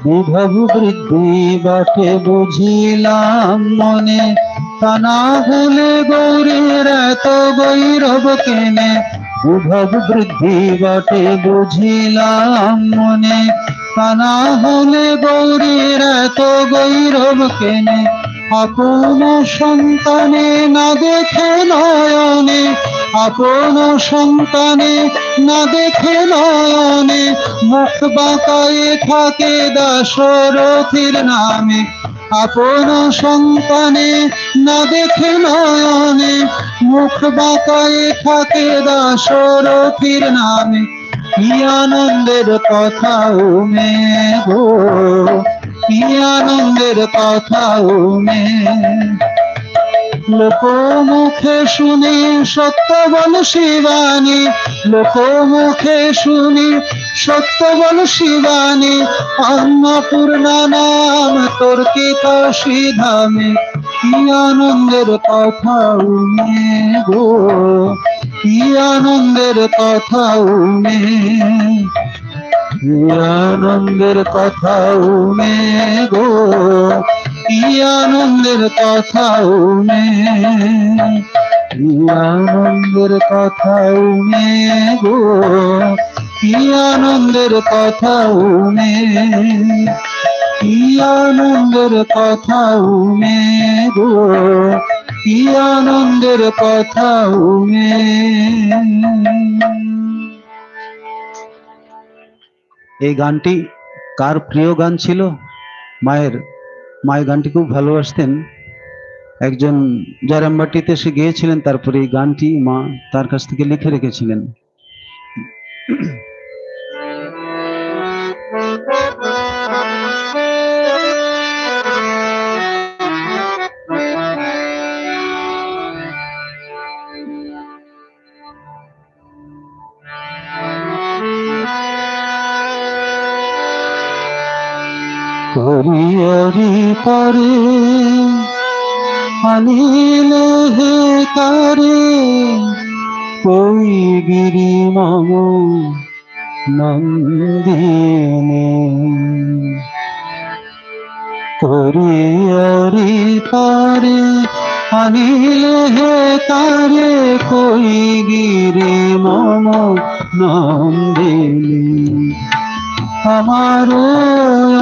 বিভব বৃদ্ধি বাটে বুঝিলাম মনে, তা না হলে গৌরীর এত গৌরব কেনে। বিভব বৃদ্ধি বাটে বুঝিলাম মনে, তা না হলে গৌরীর এত গৌরব কেনে। আপন সন্তানে না দেখে নয়নে, আপন সন্তানে না দেখে নয়নে, মুখ বাঁকায়ে থাকে দাশরথীর নামে। আপন সন্তানে না দেখে নয়নে, মুখ বাঁকায়ে থাকে দাশরথীর নামে। কি আনন্দের কথা উমে গো, কি আনন্দের কথা উমে। লোক মুখে শুনি সত্য বল শিবানী, লোক মুখে শুনি সত্য বল শিবানী। অন্নপূর্ণা নাম তোর কি কাশী ধামে, কি আনন্দের কথা উমে গো, কি আনন্দের কথা উমে, কি আনন্দের কথা উমে গো, কি আনন্দের কথা উমে, কি আনন্দের কথা উমে গো, কি আনন্দের কথা উমে, কি আনন্দের কথা উমে গো, কি আনন্দের কথা উমে। এই গানটি কার প্রিয় গান ছিল? মায়ের। মায়ের গানটি খুব ভালোবাসতেন। একজন জয়রামবাটিতে সে গিয়েছিলেন, তারপরে এই গানটি মা তার কাছ থেকে লিখে রেখেছিলেন। হরিহরি পরে আনিলে হে তারে, কই গিরি মম নন্দিনী। হরিহরি পরে আনিলে হে তারে, কই গিরি মম নন্দিনী। আমারো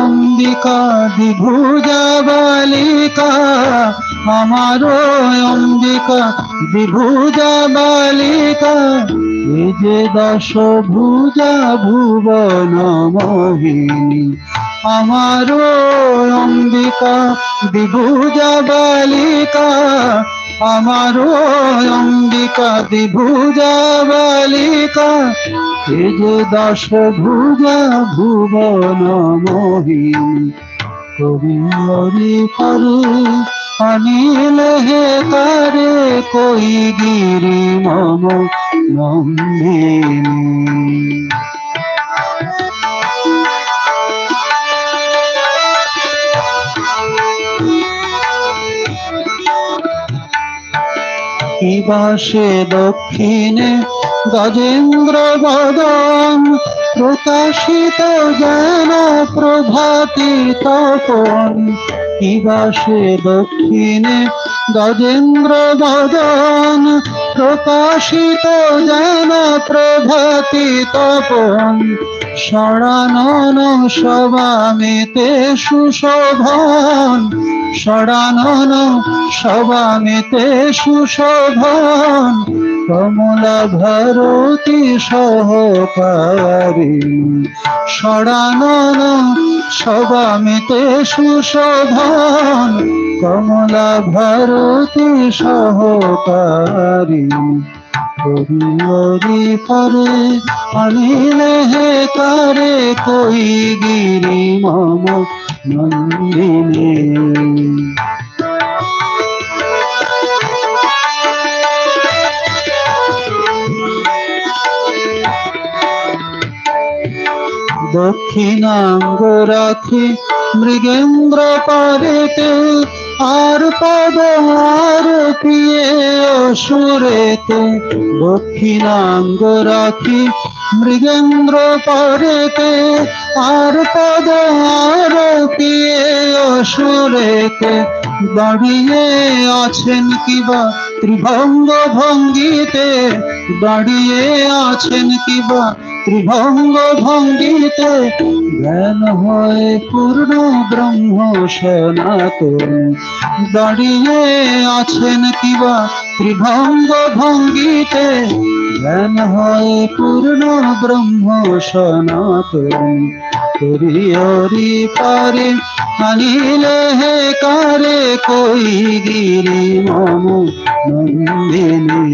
অম্বিকা দ্বিভুজা বালিকা, আমারো অম্বিকা দ্বিভুজা বালিকা। এ যে দশভুজা ভুবন মোহিনী, আমারো অম্বিকা দ্বিভুজা বালিকা, আমারো অম্বিকা দ্বিভুজা বালিকা। এ যে দশভুজা ভুবন মোহিনী। হরিহরি করে अनिले हे तारे कोई गिरी मम नंदिनी। किबासे दक्षिणे गजेन्द्र बदन प्रकाशित जेन प्रभाती तपन। किबासे दक्षिणे गजेन्द्र बदन प्रकाशित जेन प्रभाती तपन। षडानन सभामेते सुशोभन षडानन सभामेते सुशोभन। कमला भारती सहकारिणी षडानन सभामेते सुशोभन। कमला भारती सहकारिणी। हरि परे अनिले हे तारे कोई गिरी मम नंदिनी। दक्षिणांग राखी मृगेन्द्र पारेते आर पद आर पिए असुरेते। दक्षिणांग राखी मृगेन्द्र पारेते आर पद आर पिए असुरेते। दाड़िए आछेन किबा त्रिभंग भंगीते दाड़िए आछेन किबा त्रिभंग भंगीते। ज्ञान होय पूर्ण ब्रह्म सनातन। दाड़िए आछेन किबा त्रिभंग भंगीते। ज्ञान होय पूर्ण ब्रह्म सनातन। हरि पारे अनिले हे कारे कोई गिरी मम नंदिनी।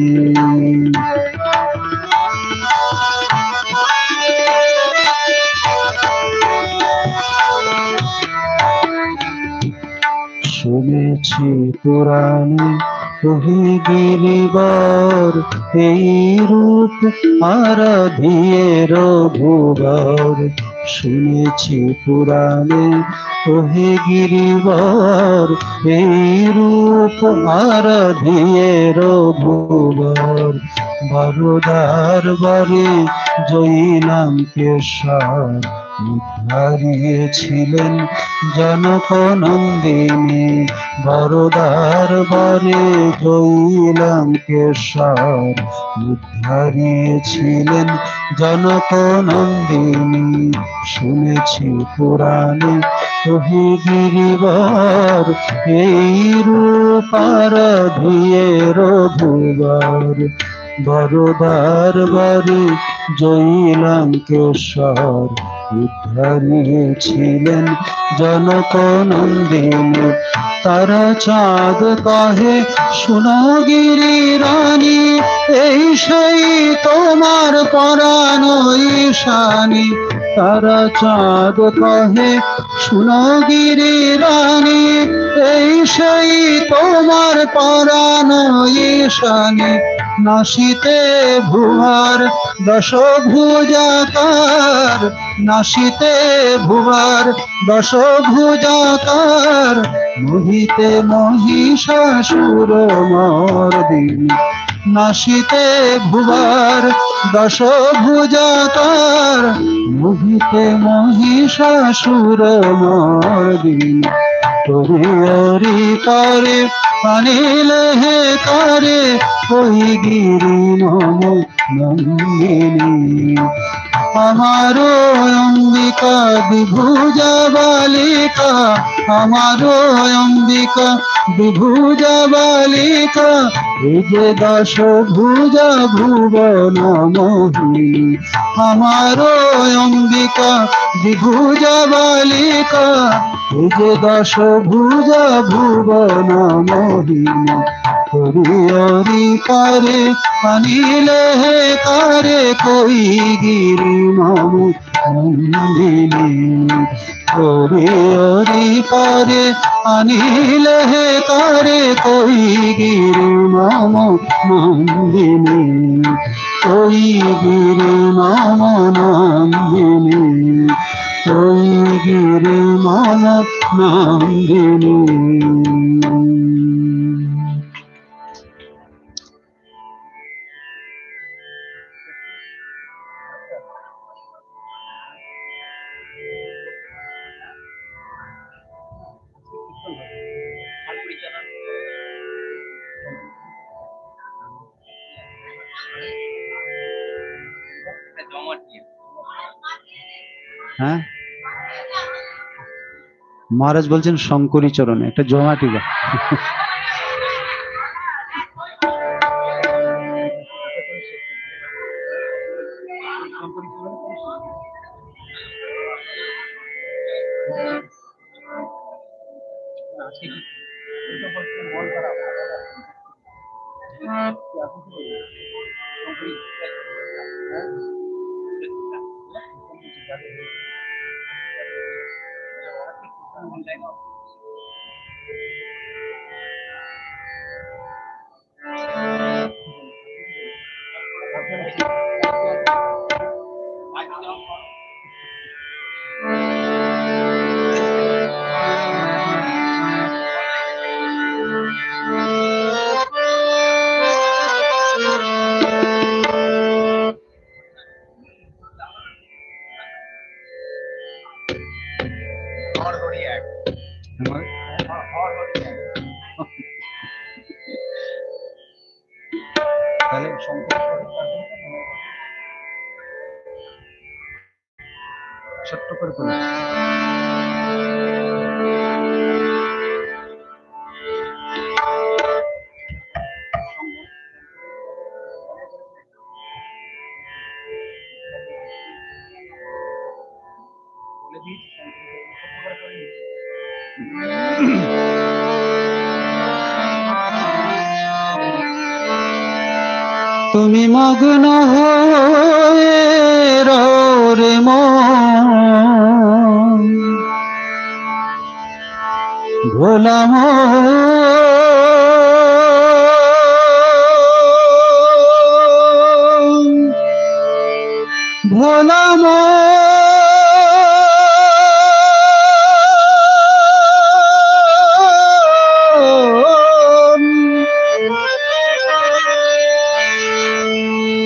শুনেছি পুরাণে কহি গিরিবর এই রূপ আরাধিয়ে রঘুবর। শুনেছি পুরাণে কহি গিরিবর এই রূপ আরাধিয়ে রঘুবর। বরদার বারে জয়ী নাম কেশর হারিয়েছিলেন জনক নন্দিনী। বরদার বারে জয়ী লঙ্কেশ্বর হারিয়েছিলেন জনক নন্দিনী। শুনেছি পুরাণে কহি গিরিবর এই রূপ আরাধিয়ে রঘুবর। বরদার বারে জয়ী লঙ্কেশ্বর হারিয়েছিলেন জনক নন্দিনী। তারা চাঁদ কহে শুনো গিরি রানী এই সেই তোমার পরাণ ঈশানী। তারা চাঁদ কহে শুনো গিরি রানী এই সেই তোমার পরাণ ঈশানী। নাসিতে ভুয়ার দশভুজাকার নাসিতে ভুয়ার দশভুজাকার। মোহিতে মহিষাসুর মর্দিনী। নাসিতে ভুয়ার দশভুজাকার মোহিতে মহিষাসুর মর্দিনী। হরি করে अनिले हे करे कोई गिरी मम नंदिनी। हमारो अंबिका विभुजा बालिका हमारो अंबिका विभुजा बालिका। जे दश भुजा भुवन मोहिनी। हमारो अंबिका विभुजा बालिका जे दश भुजा भुवन मोहिनी। हरि करे अनिले हे करे कोई गिरी मम নন্দিনী ওরে ওরে করে আনিলে হে করে কই গিরি মম নন্দিনী কই গিরি মম নন্দিনী কই গিরি মম নন্দিনী। হ্যাঁ, মহারাজ বলছেন শঙ্করী চরণে একটা জমাটি গা। ছোট্ট করে বলে তুমি মগ্ন হয়ে রও রে মন ভোলা মন ভোলা মন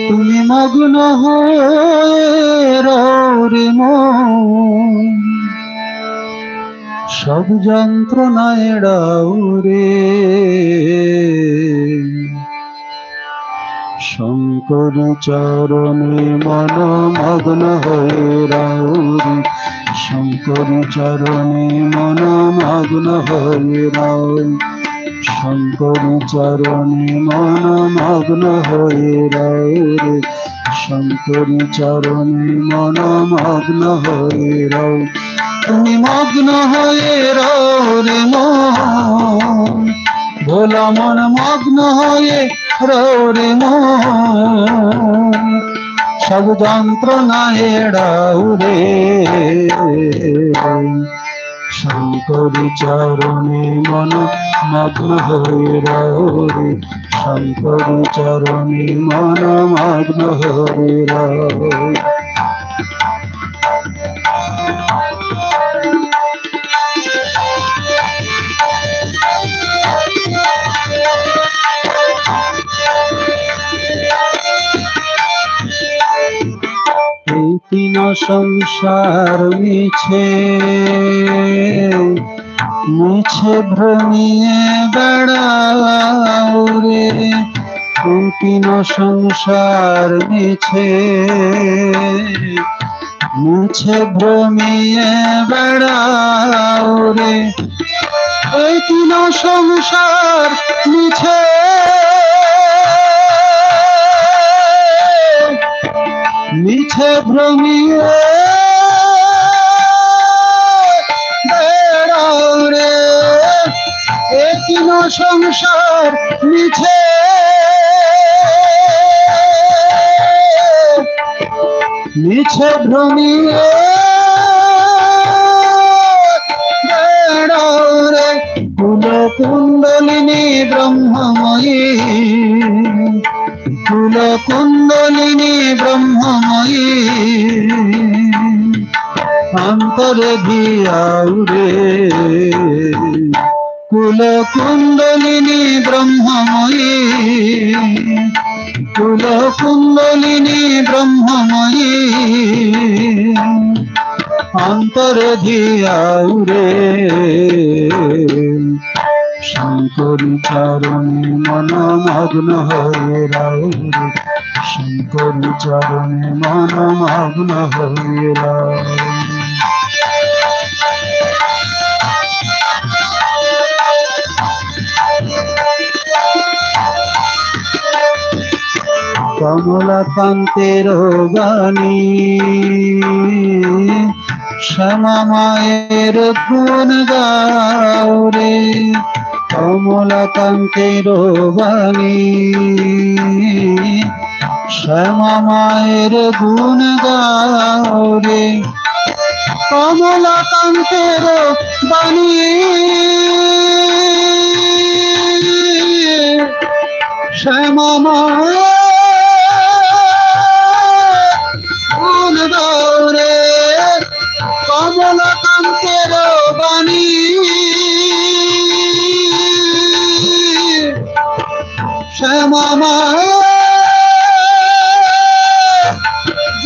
তুমি মগ্ন হয়ে রও রে মন সব যন্ত্রণা এড়াও রে শঙ্কর চরণে মন মগ্ন হয়ে রও রে শঙ্কর চরণে মন মগ্ন হয়ে রও শঙ্কর চরণে মন মগ্ন হয়ে রও রে শঙ্কর চরণে মন মগ্ন হয়ে রও তুমি মগ্ন হয়ে রও রে মন ভোলা মন মগ্ন হয়ে রও রে মন সব যন্ত্রণা এড়াও রে শঙ্কর চরণে মন মগ্ন হয়ে রও রে শঙ্কর চরণে মন মগ্ন হয়ে রও এই তিন সংসার মিছে মুছে ভ্রমিয়ে বেড়াও রে এই তিন সংসার মিছে মুছে ভ্রমিয়ে বেড়াও রে এই তিন সংসার মিছে মিছে ভ্রমিয়ে বেড়াও রে এ তিন সংসার মিছে মিছে ভ্রমিয়ে বেড়াও রে কুল কুণ্ডলিনী ব্রহ্মময়ী, কুল কুণ্ডলিনী ব্রহ্মময়ী, অন্তরে ধিয়াও রে কুল কুণ্ডলিনী ব্রহ্মময়ী, কুল কুণ্ডলিনী ব্রহ্মময়ী, অন্তরে ধিয়াও রে শঙ্করী চরণে মনমগ্ন হয়ে রাও রে, শঙ্করী চরণে মনমগ্ন হয়ে রাও। কমলাকান্তের বাণী শ্যামা মায়ের গুণ গাও রে, কমলাকান্তের বাণী শ্যামা মায়ের গুণ গাও রে, কমলাকান্তের বাণী শ্যামা মায়ের গুণ গাও রে, কমলাকান্তের বাণী শ্যামা মায়ের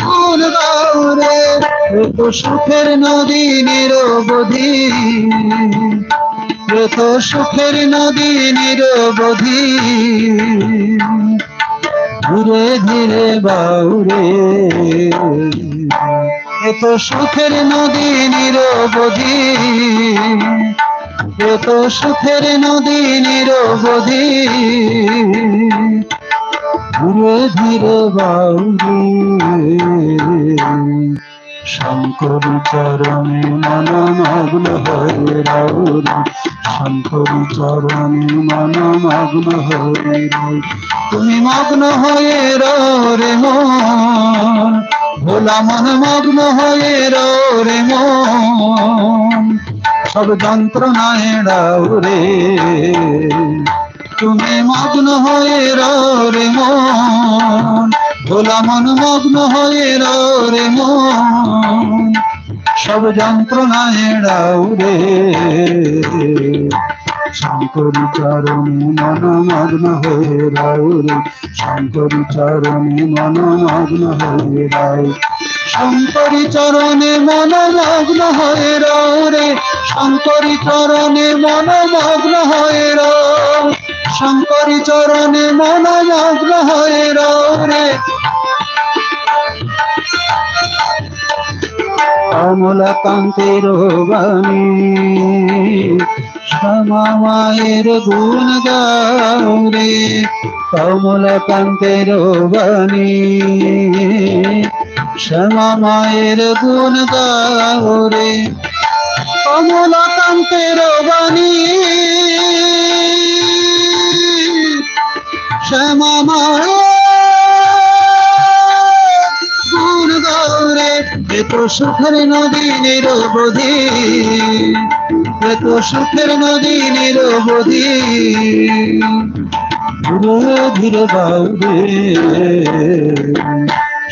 গুণ গাও রে, এত সুখের নদী নিরবধি, এত সুখের নদী নিরবধি, ধীরে ধীরে বাউরে, এত সুখের নদী নিরবধি, এত সুখের নদী নিরবধি, ধীরে ধীরে বাউরে শঙ্করী চরণে মনমগ্ন হয়ে রাও রে, শঙ্করী চরণে মনমগ্ন হয়ে রাও। তুমি মগ্ন হয়ে রাও রে মন, ভোলা মন মগ্ন হয়ে রাও রে মন, সব যন্ত্রণা এড়াও রে, তুমি মগ্ন হয়ে রাও রে মন, ভোলা মন মগ্ন হয়ে রাও রে মন, সব যন্ত্রণা এড়াও রে শঙ্করী চরণে মনমগ্ন হয়ে রাও রে, শঙ্করী চরণে মনমগ্ন হয়ে রাও, শঙ্করী চরণে মনমগ্ন হয়ে রাও রে, শঙ্করী চরণে মনমগ্ন হয়ে রাও, শঙ্করী চরণে মনমগ্ন হয়ে রাও রে, কমলাকান্তের বাণী শ্যামা মায়ের গুণ গাও রে, কমলাকান্তের বাণী শ্যামা মায়ের গুণ গাও রে, কমলাকান্তের বাণী শ্যামা মায়ের গুণ গাও রে, এত সুখের নদী নিরবধি, এত সুখের নদী নিরবধি, ধীরে ধীরে গাও রে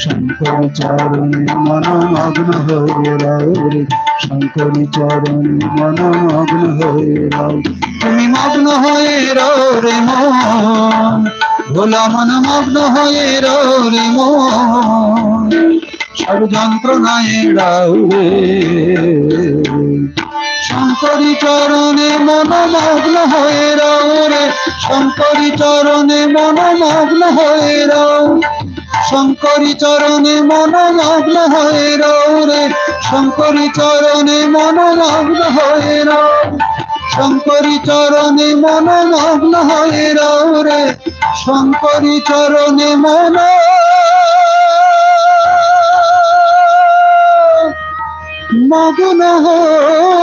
শঙ্করী চরণে মনমগ্ন হয়ে রাও রে, শঙ্করী চরণে মনমগ্ন হয়ে রাও। তুমি মগ্ন হয়ে রাও রে মন, ভোলা মন মগ্ন হয়ে রাও রে মন, সব যন্ত্রণা এড়াও রে শঙ্করী চরণে মনমগ্ন হয়ে রাও রে, শঙ্করী চরণে মনমগ্ন হয়ে রাও, শঙ্করী চরণে মনমগ্ন হয়ে রাও রে, শঙ্করী চরণে মনমগ্ন হয়ে রাও, শঙ্করী চরণে মনমগ্ন হয়ে রাও রে, শঙ্করী চরণে মগ্ন হয়ে